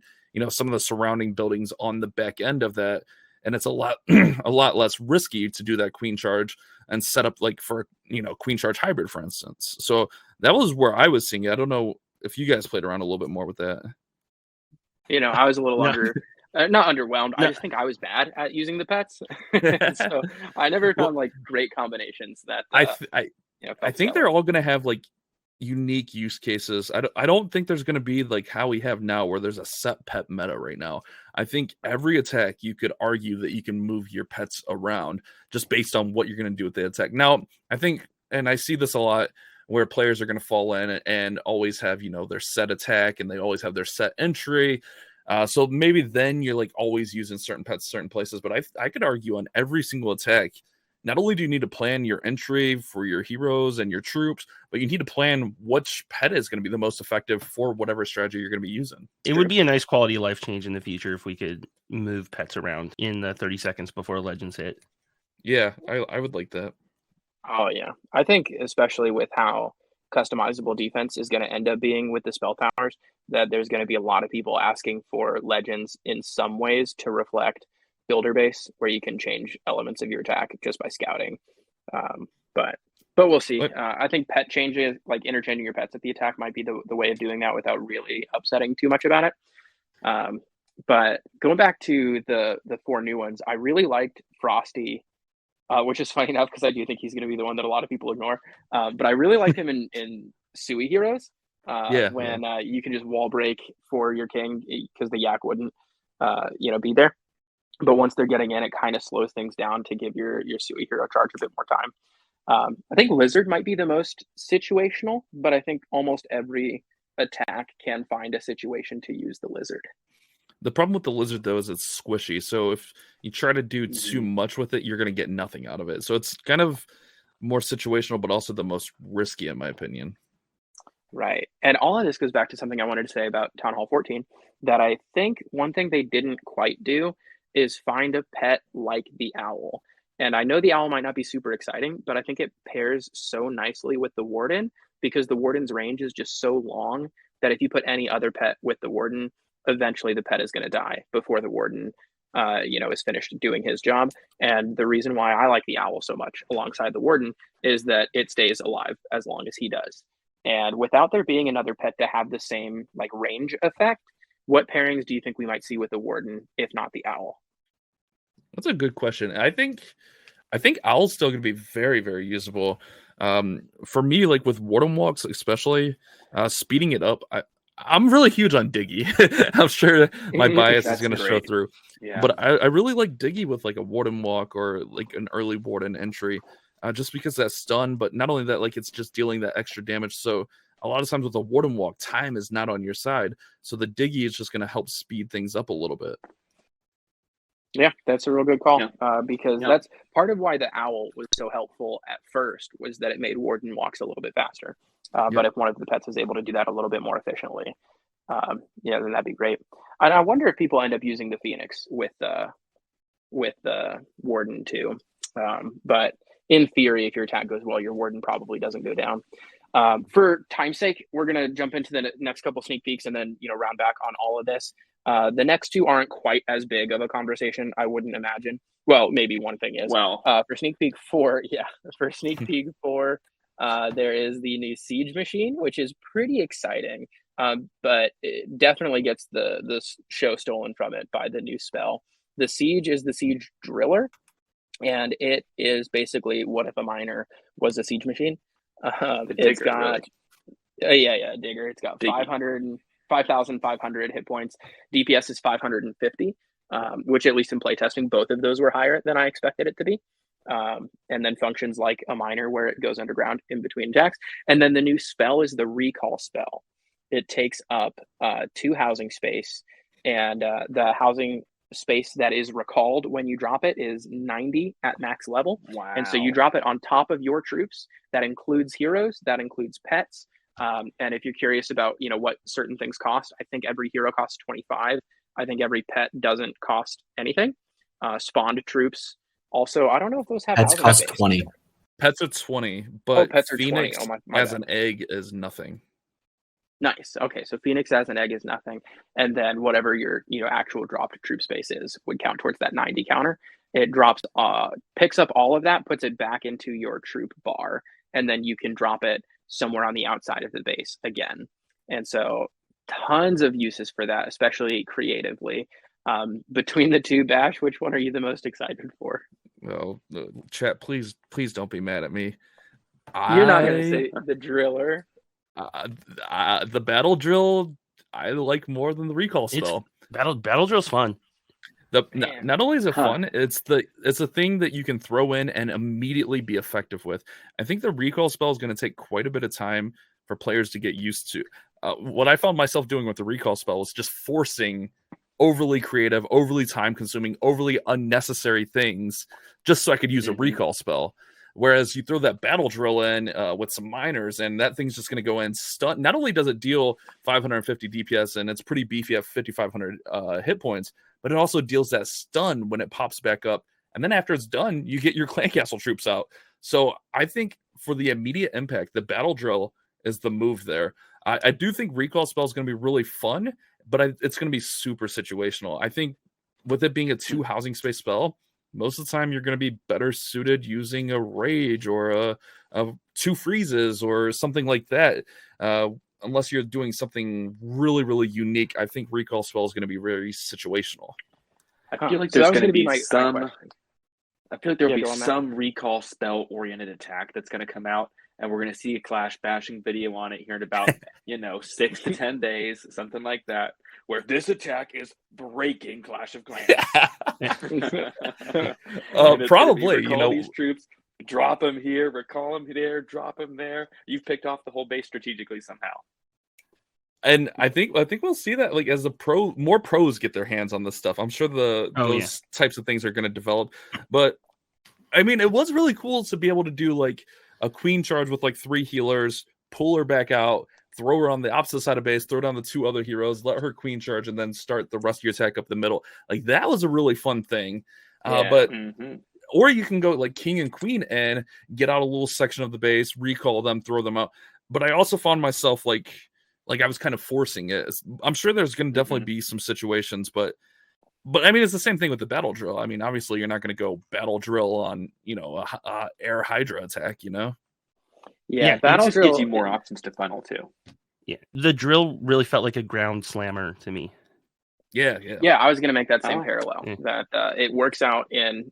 some of the surrounding buildings on the back end of that. And it's a lot less risky to do that queen charge and set up like for, queen charge hybrid, for instance. So that was where I was seeing it. I don't know if you guys played around a little bit more with that. I was a little not underwhelmed. No. I just think I was bad at using the pets. So I never found like great combinations that I think they're all going to have like unique use cases. I don't think there's going to be like how we have now where there's a set pet meta right now. I think every attack you could argue that you can move your pets around just based on what you're going to do with the attack. Now, I think, and I see this a lot, where players are going to fall in and always have, their set attack and they always have their set entry. So maybe then you're like always using certain pets certain places. But I could argue on every single attack, not only do you need to plan your entry for your heroes and your troops, but you need to plan which pet is going to be the most effective for whatever strategy you're going to be using. It would be a nice quality of life change in the future if we could move pets around in the 30 seconds before legends hit. Yeah, I would like that. Oh, yeah. I think especially with how customizable defense is going to end up being with the spell towers, that there's going to be a lot of people asking for legends in some ways to reflect builder base, where you can change elements of your attack just by scouting. But we'll see. I think pet changes, like interchanging your pets at the attack, might be the way of doing that without really upsetting too much about it. But going back to the 4 new ones, I really liked Frosty, which is funny enough because I do think he's going to be the one that a lot of people ignore. But I really liked him in Sui Heroes. when you can just wall break for your king because the yak wouldn't, be there. But once they're getting in, it kind of slows things down to give your Sui hero charge a bit more time. I think Lizard might be the most situational, but I think almost every attack can find a situation to use the Lizard. The problem with the Lizard, though, is it's squishy. So if you try to do too much with it, you're going to get nothing out of it. So it's kind of more situational, but also the most risky, in my opinion. Right. And all of this goes back to something I wanted to say about Town Hall 14, that I think one thing they didn't quite do is find a pet like the owl. And I know the owl might not be super exciting, but I think it pairs so nicely with the Warden because the Warden's range is just so long that if you put any other pet with the Warden, eventually the pet is going to die before the Warden, is finished doing his job. And the reason why I like the owl so much alongside the Warden is that it stays alive as long as he does. And without there being another pet to have the same like range effect, what pairings do you think we might see with the Warden, if not the owl? That's a good question. I think Owl's still going to be very, very usable. For me, like with Warden walks, especially speeding it up. I'm really huge on Diggy. I'm sure my bias is going to show through. Yeah. But I really like Diggy with like a Warden walk or like an early Warden entry. Just because that's stun, but not only that, like it's just dealing that extra damage. So a lot of times with a Warden walk, time is not on your side. So the Diggy is just going to help speed things up a little bit. Yeah, that's a real good call because that's part of why the owl was so helpful at first was that it made Warden walks a little bit faster. But if one of the pets is able to do that a little bit more efficiently, then that'd be great. And I wonder if people end up using the Phoenix with the Warden too. But in theory, if your attack goes well, your Warden probably doesn't go down. For time's sake, we're going to jump into the next couple sneak peeks and then, round back on all of this. The next two aren't quite as big of a conversation, I wouldn't imagine. Well, maybe one thing is. For sneak peek 4, there is the new Siege machine, which is pretty exciting, but it definitely gets the show stolen from it by the new spell. The Siege is the Siege Driller, and it is basically what if a miner was a Siege machine. It's got Digger. It's got 5,500 hit points. DPS is 550, which at least in playtesting, both of those were higher than I expected it to be. And then functions like a miner where it goes underground in between attacks. And then the new spell is the recall spell. It takes up 2 housing space, and the housing space that is recalled when you drop it is 90 at max level. Wow. And so you drop it on top of your troops. That includes heroes, that includes pets. And if you're curious about, what certain things cost, I think every hero costs 25. I think every pet doesn't cost anything. Spawned troops also, I don't know if those have pets cost 20. Pets are 20, but pets are Phoenix 20. My as bad. an egg is nothing. Nice. Okay, so Phoenix as an egg is nothing, and then whatever your actual dropped troop space is would count towards that 90 counter. It drops, picks up all of that, puts it back into your troop bar, and then you can drop it somewhere on the outside of the base again. And so, tons of uses for that, especially creatively. Between the two, Bash, which one are you the most excited for? Well, chat, please don't be mad at me. You're not going to say the Driller. The battle drill I like more than the recall spell. Battle drill's fun. Not only is it fun, it's a thing that you can throw in and immediately be effective with. I think the recall spell is going to take quite a bit of time for players to get used to. What I found myself doing with the recall spell is just forcing overly creative, overly time consuming, overly unnecessary things just so I could use a recall spell. Whereas you throw that battle drill in with some miners, and that thing's just going to go in stun. Not only does it deal 550 DPS, and it's pretty beefy at 5,500 hit points, but it also deals that stun when it pops back up. And then after it's done, you get your clan castle troops out. So I think for the immediate impact, the battle drill is the move there. I do think recall spell is going to be really fun, but it's going to be super situational. I think with it being a 2 housing space spell, most of the time you're going to be better suited using a rage or a 2 freezes or something like that. Unless you're doing something really, really unique, I think recall spell is going to be very situational. I feel like there's going to be some. I feel like there'll Yeah, be go on, Matt. some recall spell oriented attack that's going to come out, and we're going to see a Clash bashing video on it here in about 6 to 10 days, something like that, where this attack is breaking Clash of Clans. Probably, recall these troops, drop them here, recall them there, drop them there. You've picked off the whole base strategically somehow. And I think we'll see that like as more pros get their hands on this stuff. I'm sure those types of things are going to develop. But I mean, it was really cool to be able to do like a queen charge with like 3 healers, pull her back out, throw her on the opposite side of base, throw down the 2 other heroes, let her queen charge, and then start the rest of your attack up the middle. Like that was a really fun thing. But or you can go like king and queen and get out a little section of the base, recall them, throw them out. But I also found myself like I was kind of forcing it. I'm sure there's going to definitely be some situations, but I mean, it's the same thing with the battle drill. I mean, obviously you're not going to go battle drill on, a air Hydra attack, Yeah, battle drill gives you more options to funnel too. Yeah. The drill really felt like a ground slammer to me. Yeah. I was going to make that same parallel that it works out in,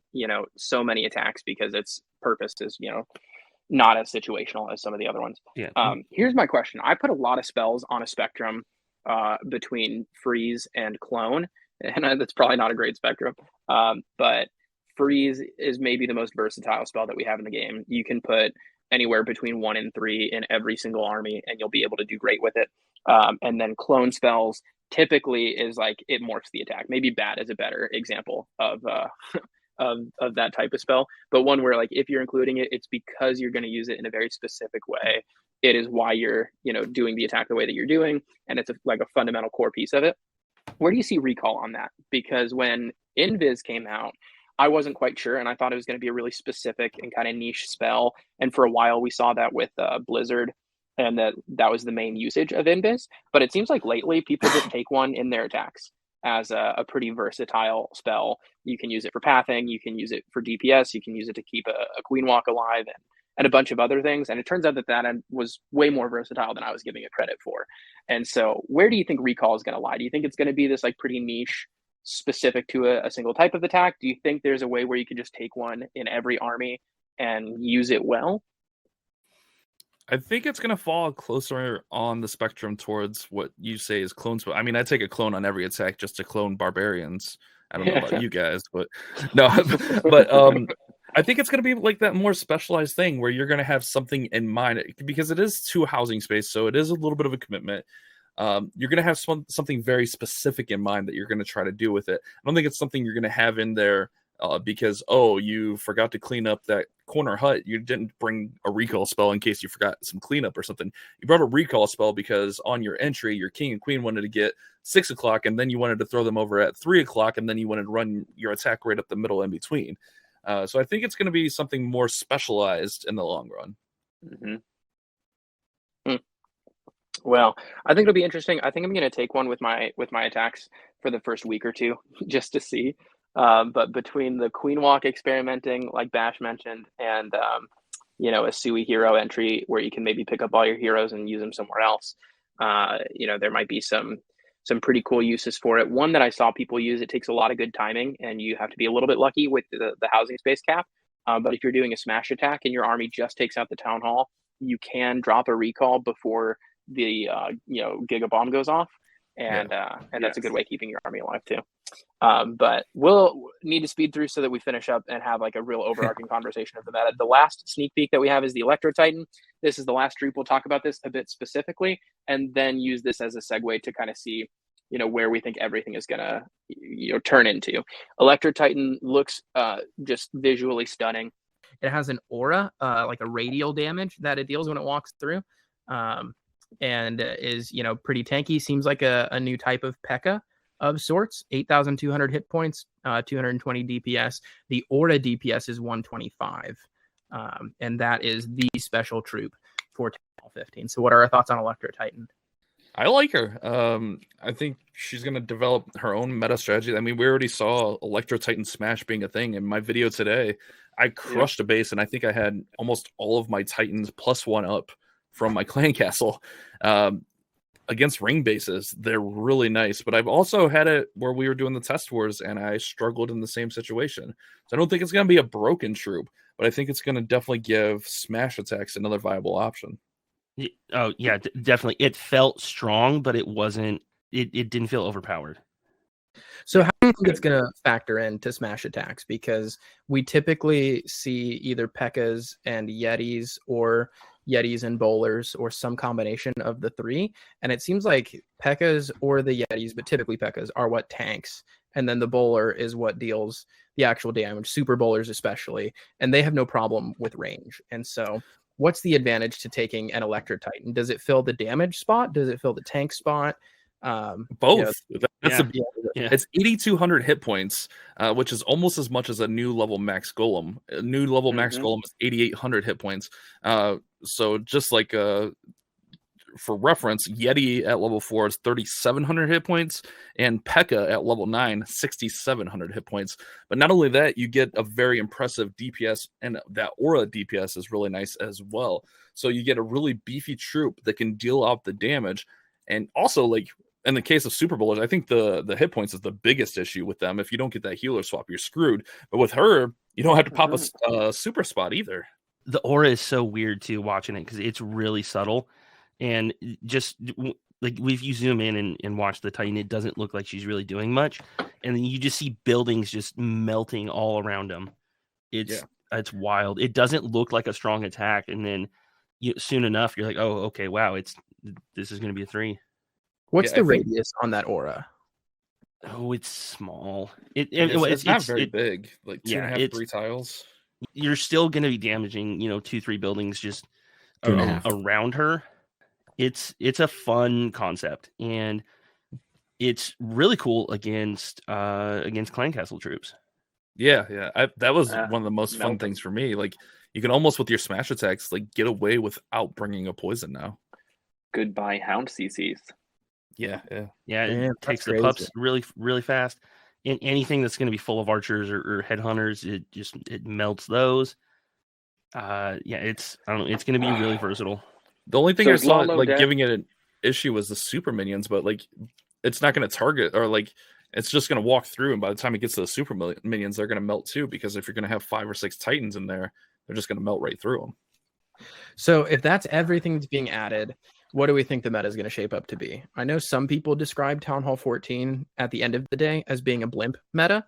so many attacks because its purpose is, not as situational as some of the other ones. Yeah. Here's my question. I put a lot of spells on a spectrum between freeze and clone, and that's probably not a great spectrum. But freeze is maybe the most versatile spell that we have in the game. You can put anywhere between 1 and 3 in every single army, and you'll be able to do great with it. And then clone spells typically is like it morphs the attack. Maybe bat is a better example of that type of spell, but one where like if you're including it, it's because you're going to use it in a very specific way. It is why you're doing the attack the way that you're doing, and it's like a fundamental core piece of it. Where do you see recall on that? Because when Invis came out, I wasn't quite sure, and I thought it was going to be a really specific and kind of niche spell. And for a while, we saw that with Blizzard, and that was the main usage of Invis. But it seems like lately, people just take one in their attacks as a pretty versatile spell. You can use it for pathing, you can use it for DPS, you can use it to keep a queen walk alive, and a bunch of other things. And it turns out that was way more versatile than I was giving it credit for. And so where do you think recall is going to lie? Do you think it's going to be this like pretty niche, specific to a single type of attack? Do you think there's a way where you can just take one in every army and use it well? I think it's going to fall closer on the spectrum towards what you say is clones. I mean, I take a clone on every attack just to clone barbarians. I don't know about you guys, but no, but I think it's going to be like that more specialized thing where you're going to have something in mind because it is 2 housing space. So it is a little bit of a commitment. You're going to have something very specific in mind that you're going to try to do with it. I don't think it's something you're going to have in there because, you forgot to clean up that corner hut. You didn't bring a recall spell in case you forgot some cleanup or something. You brought a recall spell because on your entry, your king and queen wanted to get 6 o'clock, and then you wanted to throw them over at 3 o'clock, and then you wanted to run your attack right up the middle in between. So I think it's going to be something more specialized in the long run. Well, I think it'll be interesting. I think I'm going to take one with my attacks for the first week or two just to see. But between the queen walk experimenting, like Bash mentioned, and a Sui hero entry where you can maybe pick up all your heroes and use them somewhere else, there might be some pretty cool uses for it. One that I saw people use, it takes a lot of good timing, and you have to be a little bit lucky with the housing space cap. But if you're doing a smash attack and your army just takes out the town hall, you can drop a recall before the Giga Bomb goes off, and that's a good way of keeping your army alive too. But we'll need to speed through so that we finish up and have like a real overarching conversation of the meta. The last sneak peek that we have is the Electro Titan. This is the last troop. We'll talk about this a bit specifically, and then use this as a segue to kind of see where we think everything is gonna turn into. Electro Titan looks just visually stunning. It has an aura, like a radial damage that it deals when it walks through. And is pretty tanky. Seems like a new type of P.E.K.K.A. of sorts. 8,200 hit points, 220 DPS. The aura DPS is 125, and that is the special troop for 15. So what are our thoughts on Electro Titan? I like her. I think she's going to develop her own meta strategy. I mean, we already saw Electro Titan Smash being a thing. In my video today, I crushed a base, and I think I had almost all of my Titans +1 up from my clan castle. against ring bases, they're really nice. But I've also had it where we were doing the test wars and I struggled in the same situation. So I don't think it's going to be a broken troop, but I think it's going to definitely give smash attacks another viable option. Oh yeah, definitely. It felt strong, but it wasn't. It didn't feel overpowered. So how do you think it's going to factor into smash attacks? Because we typically see either P.E.K.K.A.s and Yetis or Yetis and bowlers or some combination of the three. And it seems like P.E.K.K.A.s or the Yetis, but typically P.E.K.K.A.s are what tanks. And then the bowler is what deals the actual damage, super bowlers especially. And they have no problem with range. And so what's the advantage to taking an Electro Titan? Does it fill the damage spot? Does it fill the tank spot? Both. Yeah. It's 8,200 hit points, which is almost as much as a new level max golem. A new level max golem is 8,800 hit points. So just like for reference, Yeti at level 4 is 3,700 hit points, and P.E.K.K.A. at level 9, 6,700 hit points. But not only that, you get a very impressive DPS, and that aura DPS is really nice as well. So you get a really beefy troop that can deal out the damage, and also like. In the case of Super Bowlers, I think the hit points is the biggest issue with them. If you don't get that healer swap, you're screwed. But with her, you don't have to pop a super spot either. The aura is so weird too, watching it, because it's really subtle. And just like if you zoom in and watch the Titan, it doesn't look like she's really doing much. And then you just see buildings just melting all around them. It's wild. It doesn't look like a strong attack. And then soon enough, you're like, oh, okay, wow, this is going to be a 3. What's the radius on that aura? Oh, it's small. It's not very big. Like 2.5, 3 tiles. You're still going to be damaging, 2-3 buildings just around her. It's a fun concept, and it's really cool against clan castle troops. Yeah. That was one of the most fun things for me. Like you can almost with your smash attacks like get away without bringing a poison now. Goodbye Hound CCs. Yeah. It takes the pups really, really fast. And anything that's going to be full of archers or headhunters, it melts those. It's going to be really versatile. The only thing I saw like giving it an issue was the super minions, but like it's not going to target or like it's just going to walk through, and by the time it gets to the super minions, they're going to melt too, because if you're going to have 5 or 6 Titans in there, they're just going to melt right through them. So if that's everything that's being added, what do we think the meta is going to shape up to be? I know some people describe Town Hall 14 at the end of the day as being a blimp meta,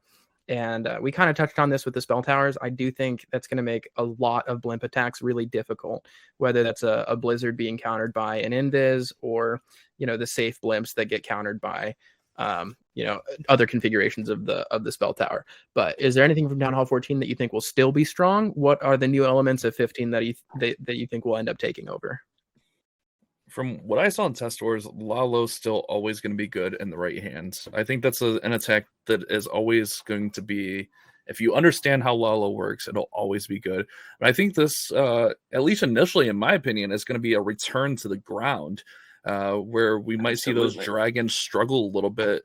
and we kind of touched on this with the spell towers. I do think that's going to make a lot of blimp attacks really difficult, whether that's a blizzard being countered by an invis or, the safe blimps that get countered by, other configurations of the spell tower. But is there anything from Town Hall 14 that you think will still be strong? What are the new elements of 15 that you think will end up taking over? From what I saw in test wars, Lalo's still always going to be good in the right hands. I think that's an attack that is always going to be, if you understand how Lalo works, it'll always be good. But I think this, at least initially, in my opinion, is going to be a return to the ground, where we might see those dragons struggle a little bit.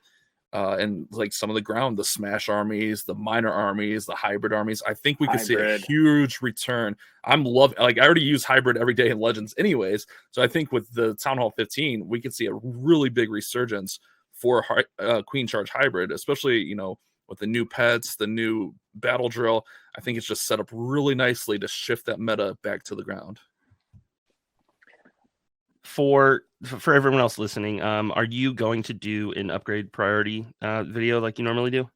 And like some of the ground, the smash armies, the minor armies, the hybrid armies, I think we could see a huge return. I already use hybrid every day in Legends anyways. So I think with the Town Hall 15, we could see a really big resurgence for Queen Charge hybrid, especially, with the new pets, the new battle drill. I think it's just set up really nicely to shift that meta back to the ground. For everyone else listening, are you going to do an upgrade priority video like you normally do?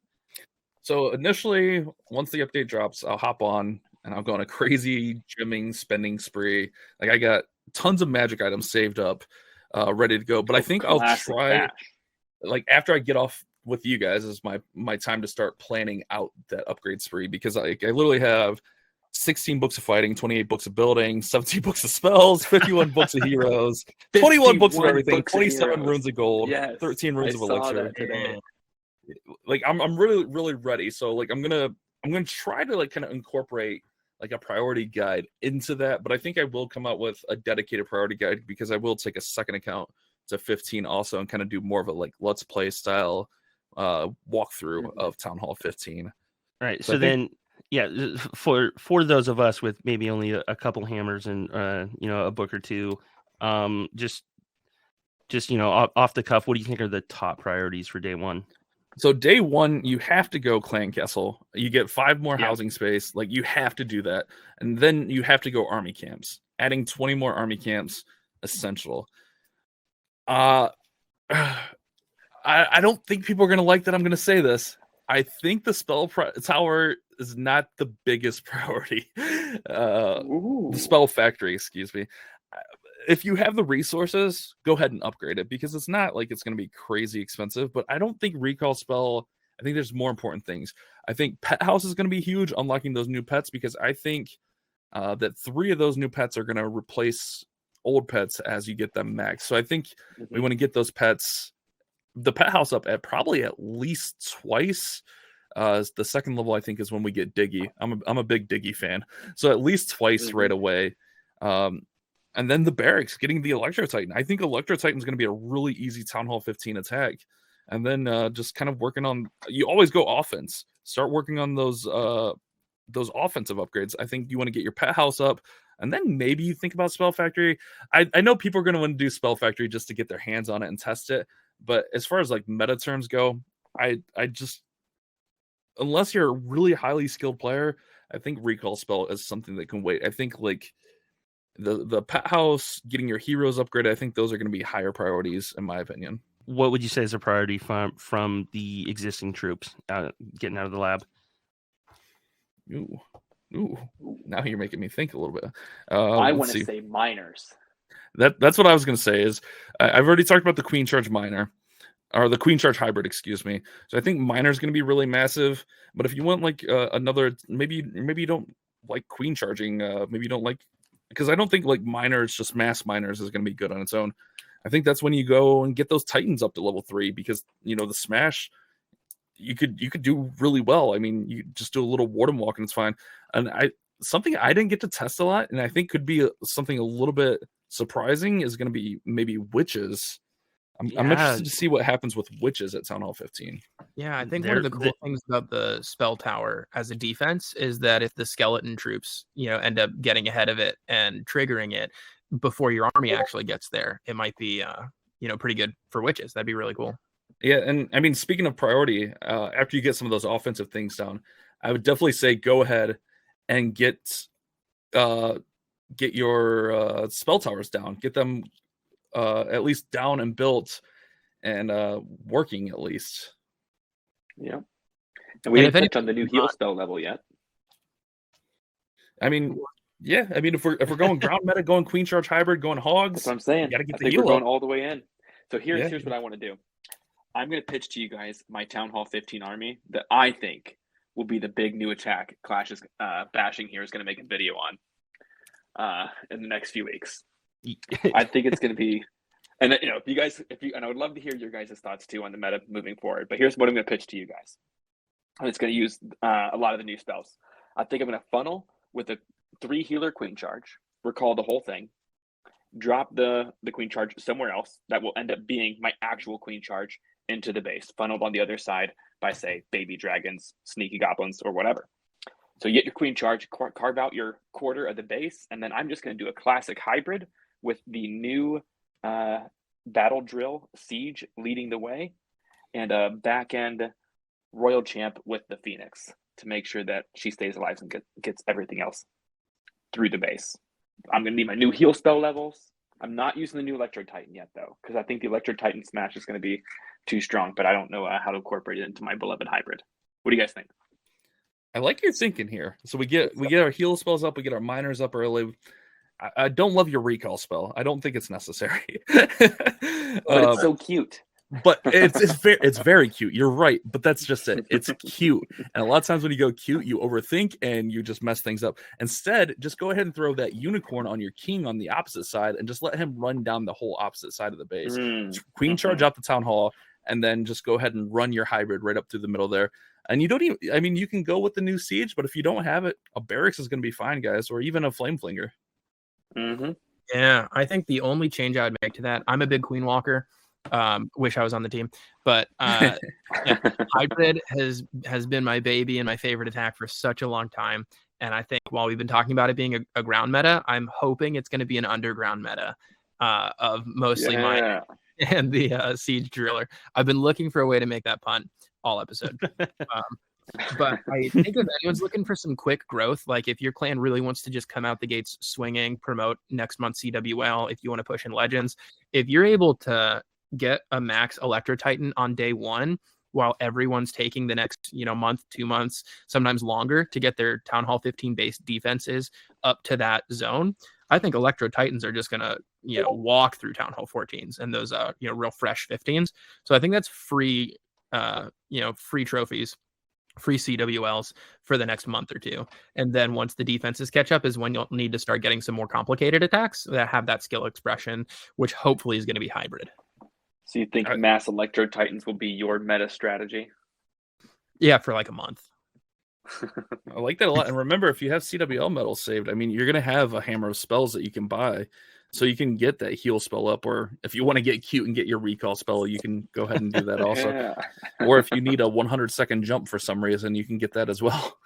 So initially, once the update drops, I'll hop on and I'll go on a crazy gymming spending spree. Like I got tons of magic items saved up, ready to go. But I think I'll try, like after I get off with you guys, is my time to start planning out that upgrade spree, because I literally have 16 books of fighting, 28 books of building, 17 books of spells, 51 books of heroes, 21 books of everything, 27 runes of gold, 13 runes of elixir. Like I'm really, really ready. So like I'm gonna try to like kind of incorporate like a priority guide into that, but I think I will come out with a dedicated priority guide, because I will take a second account to 15 also and kind of do more of a like let's play style walkthrough of Town Hall 15. All right, so then for those of us with maybe only a couple hammers and a book or two, just just off the cuff, what do you think are the top priorities for day one? So day one, you have to go clan castle. You get 5 more housing space. Like, you have to do that. And then you have to go army camps. Adding 20 more army camps, essential. I don't think people are going to like that I'm going to say this. I think the spell tower is not the biggest priority. The spell factory, excuse me. If you have the resources, go ahead and upgrade it, because it's not like it's going to be crazy expensive. But I don't think recall spell. I think there's more important things. I think pet house is going to be huge, unlocking those new pets, because I think that 3 of those new pets are going to replace old pets as you get them max. So I think we want to get those pets, the pet house, up at probably at least twice. The second level, I think, is when we get Diggy. I'm a big Diggy fan, so at least twice right away. And then the barracks, getting the Electro Titan. I think Electro Titan is going to be a really easy Town Hall 15 attack. And then just kind of working on, you always go offense. Start working on those offensive upgrades. I think you want to get your pet house up, and then maybe you think about Spell Factory. I know people are going to want to do Spell Factory just to get their hands on it and test it. But as far as like meta terms go, I just, unless you're a really highly skilled player, I think Recall Spell is something that can wait. I think like the pet house, getting your heroes upgraded, I think those are going to be higher priorities in my opinion. What would you say is a priority from the existing troops getting out of the lab? Ooh, now you're making me think a little bit. I want to say miners. That's what I was going to say. Is I've already talked about the Queen Charge miner, or the Queen Charge hybrid, excuse me. So I think miner is going to be really massive. But if you want like another, maybe you don't like Queen Charging, maybe you don't like, because I don't think like miners, just mass miners, is going to be good on its own. I think that's when you go and get those Titans up to level 3, because the Smash, you could do really well. I mean, you just do a little Warden Walk and it's fine. And something I didn't get to test a lot, and I think could be something a little bit surprising, is going to be maybe witches. I'm interested to see what happens with witches at Town Hall 15. Yeah, I think one of the cool things about the spell tower as a defense is that if the skeleton troops, end up getting ahead of it and triggering it before your army actually gets there, it might be, pretty good for witches. That'd be really cool. Yeah, and I mean, speaking of priority, after you get some of those offensive things down, I would definitely say go ahead and get your spell towers down. Get them at least down and built and working at least. Yeah. And we didn't touch on the new heal spell level yet. I mean, yeah. I mean, if we're going ground meta, going Queen Charge hybrid, going hogs, that's what I'm saying. Gotta get I the think heal we're going up. all the way in. So here's what I want to do. I'm going to pitch to you guys my Town Hall 15 army that I think will be the big new attack Clash's bashing here is going to make a video on in the next few weeks. I think it's going to be, and and I would love to hear your guys' thoughts too on the meta moving forward. But here's what I'm going to pitch to you guys. And it's going to use a lot of the new spells. I think I'm going to funnel with a 3 healer Queen Charge, recall the whole thing, drop the Queen Charge somewhere else that will end up being my actual Queen Charge into the base, funneled on the other side by, say, baby dragons, sneaky goblins, or whatever. So you get your Queen Charge, carve out your quarter of the base, and then I'm just going to do a classic hybrid with the new Battle Drill Siege leading the way, and a back-end Royal Champ with the Phoenix to make sure that she stays alive and gets everything else through the base. I'm going to need my new heal spell levels. I'm not using the new Electro Titan yet, though, because I think the Electro Titan smash is going to be too strong, but I don't know how to incorporate it into my beloved hybrid. What do you guys think? I like your thinking here. So we get our heal spells up, we get our miners up early. I don't love your recall spell. I don't think it's necessary. But it's so cute. But it's very cute. You're right, but that's just it. It's cute, and a lot of times when you go cute, you overthink and you just mess things up. Instead, just go ahead and throw that unicorn on your king on the opposite side, and just let him run down the whole opposite side of the base. Queen Charge out the Town Hall, and then just go ahead and run your hybrid right up through the middle there. And you don't even, I mean, you can go with the new siege, but if you don't have it, a barracks is going to be fine, guys, or even a flame flinger. Yeah, I think the only change I would make to that, I'm a big Queen Walker. Wish I was on the team, but hybrid has been my baby and my favorite attack for such a long time. And I think while we've been talking about it being a ground meta, I'm hoping it's going to be an underground meta. of mostly mine and the siege driller. I've been looking for a way to make that pun all episode. But I think if anyone's looking for some quick growth, like if your clan really wants to just come out the gates swinging, promote next month CWL, if you want to push in Legends, if you're able to get a max Electro Titan on day one, while everyone's taking the next, month, 2 months, sometimes longer to get their Town Hall 15 based defenses up to that zone, I think Electro Titans are just going to, walk through Town Hall 14s and those, real fresh 15s. So I think that's free, free trophies, free CWLs for the next month or two. And then once the defenses catch up is when you'll need to start getting some more complicated attacks that have that skill expression, which hopefully is going to be hybrid. So you think mass Electro Titans will be your meta strategy? Yeah, for like a month. I like that a lot. And remember, if you have CWL medals saved, I mean, you're going to have a hammer of spells that you can buy. So you can get that heal spell up, or if you want to get cute and get your recall spell, you can go ahead and do that also. Yeah. Or if you need a 100-second jump for some reason, you can get that as well.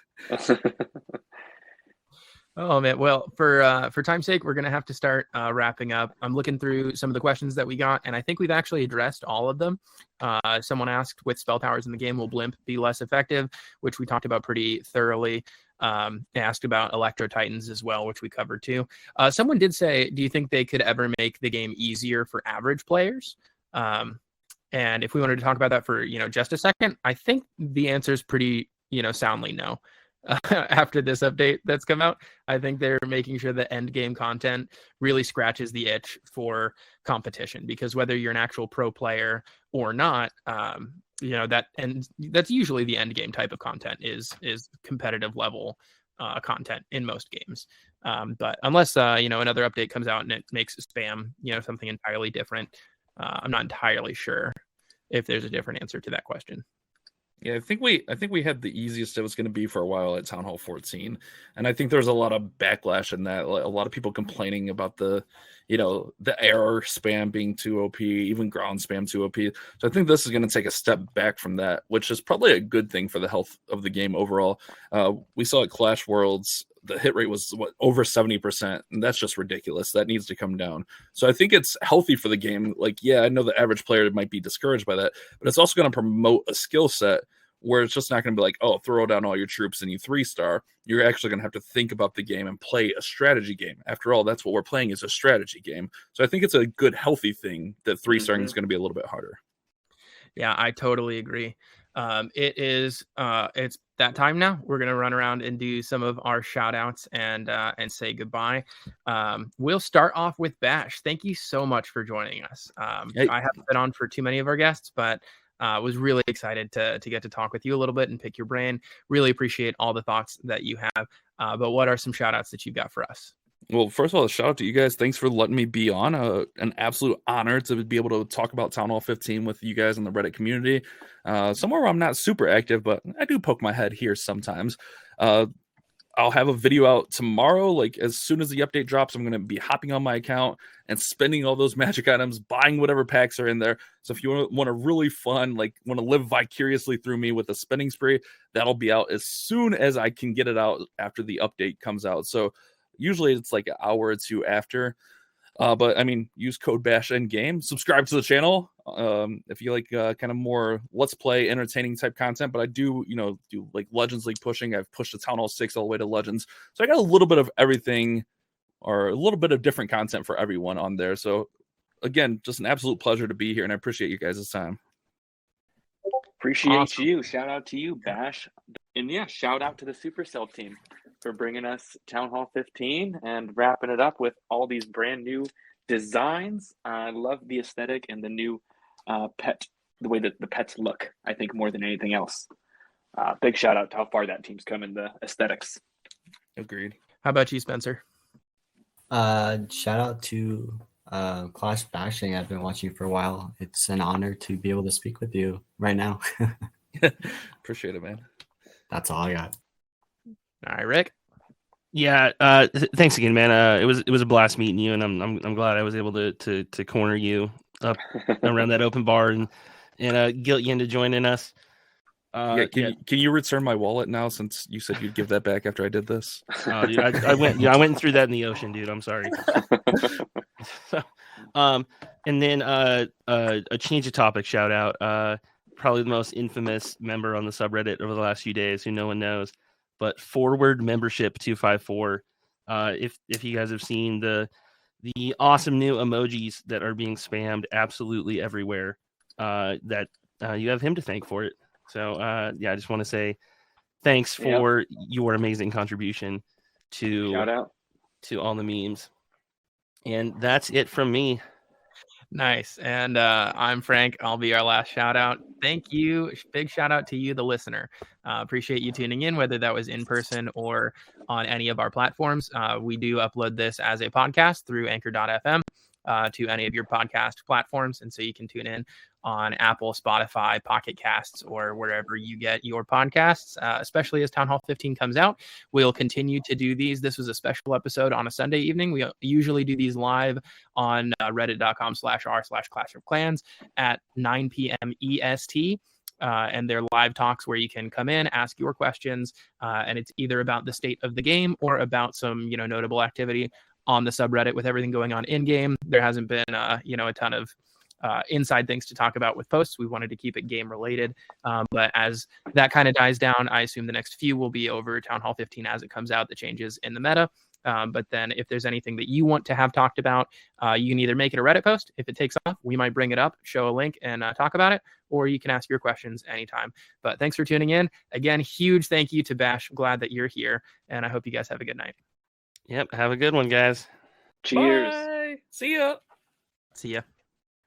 Oh man, well, for time's sake, we're gonna have to start wrapping up. I'm looking through some of the questions that we got, and I think we've actually addressed all of them. Someone asked, with spell towers in the game, will Blimp be less effective? Which we talked about pretty thoroughly. Asked about Electro Titans as well, which we covered too. Someone did say, do you think they could ever make the game easier for average players? And if we wanted to talk about that for just a second, I think the answer is pretty soundly no. After this update that's come out, I think they're making sure the end game content really scratches the itch for competition, because whether you're an actual pro player or not, that's usually the end game type of content is competitive level content in most games. But unless another update comes out and it makes spam something entirely different, I'm not entirely sure if there's a different answer to that question. Yeah, I think we had the easiest it was going to be for a while at Town Hall 14, and I think there's a lot of backlash in that. A lot of people complaining about the error spam being too OP, even ground spam too OP. So I think this is going to take a step back from that, which is probably a good thing for the health of the game overall. We saw at Clash Worlds the hit rate was over 70%, and that's just ridiculous. That needs to come down. So I think it's healthy for the game. Like, yeah, I know the average player might be discouraged by that, but it's also going to promote a skill set where it's just not going to be like, oh, throw down all your troops and you 3-star. You're actually going to have to think about the game and play a strategy game. After all, that's what we're playing, is a strategy game. So I think it's a good, healthy thing that 3-starring is going to be a little bit harder. Yeah, I totally agree. It's that time now. We're going to run around and do some of our shout outs and say goodbye. We'll start off with Bash. Thank you so much for joining us. Hey. I haven't been on for too many of our guests, but was really excited to get to talk with you a little bit and pick your brain. Really appreciate all the thoughts that you have. But what are some shout outs that you've got for us? Well, first of all, shout out to you guys. Thanks for letting me be on. An absolute honor to be able to talk about Town Hall 15 with you guys in the Reddit community. Somewhere where I'm not super active, but I do poke my head here sometimes. I'll have a video out tomorrow. Like, as soon as the update drops, I'm going to be hopping on my account and spending all those magic items, buying whatever packs are in there. So if you want a really fun, like, want to live vicariously through me with a spending spree, that'll be out as soon as I can get it out after the update comes out. So usually it's like an hour or two after. But I mean, use code BASH Endgame. Subscribe to the channel if you like kind of more let's play entertaining type content. But I do like Legends League pushing. I've pushed the Town Hall 6 all the way to Legends, so I got a little bit of everything, or a little bit of different content for everyone on there. So again, just an absolute pleasure to be here, and I appreciate you guys' time. Appreciate you. Shout out to you, Bash, and yeah, shout out to the Supercell team for bringing us Town Hall 15 and wrapping it up with all these brand new designs. I love the aesthetic and the new pet, the way that the pets look, I think, more than anything else. Big shout out to how far that team's come in the aesthetics. Agreed. How about you, Spencer? Shout out to Clash Bashing. I've been watching for a while. It's an honor to be able to speak with you right now. Appreciate it, man. That's all I got. All right, Rick. Yeah, thanks again, man. It was a blast meeting you, and I'm glad I was able to corner you up around that open bar and guilt you into joining us. Can you return my wallet now, since you said you'd give that back after I did this? Oh, dude, I went and threw that in the ocean, dude. I'm sorry. So, and then a change of topic shout out. Probably the most infamous member on the subreddit over the last few days, who no one knows, but Forward Membership 254. If you guys have seen the awesome new emojis that are being spammed absolutely everywhere, that you have him to thank for it. So yeah, I just want to say thanks for your amazing contribution Shout out to all the memes. And that's it from me. Nice. And I'm Frank. I'll be our last shout out. Thank you. Big shout out to you, the listener. Appreciate you tuning in, whether that was in person or on any of our platforms. We do upload this as a podcast through anchor.fm to any of your podcast platforms. And so you can tune in on Apple, Spotify, Pocket Casts, or wherever you get your podcasts, especially as Town Hall 15 comes out. We'll continue to do these. This was a special episode on a Sunday evening. We usually do these live on reddit.com/r/Clash of Clans at 9 p.m. EST. And they're live talks where you can come in, ask your questions, and it's either about the state of the game or about some, notable activity on the subreddit. With everything going on in game, there hasn't been, a ton of inside things to talk about with posts. We wanted to keep it game related, but as that kind of dies down, I assume the next few will be over Town Hall 15 as it comes out, the changes in the meta. But then if there's anything that you want to have talked about, you can either make it a Reddit post. If it takes off, we might bring it up, show a link, and talk about it, or you can ask your questions anytime. But thanks for tuning in. Again, huge thank you to Bash. I'm glad that you're here, and I hope you guys have a good night. Yep. Have a good one, guys. cheers. Bye. See ya. See ya.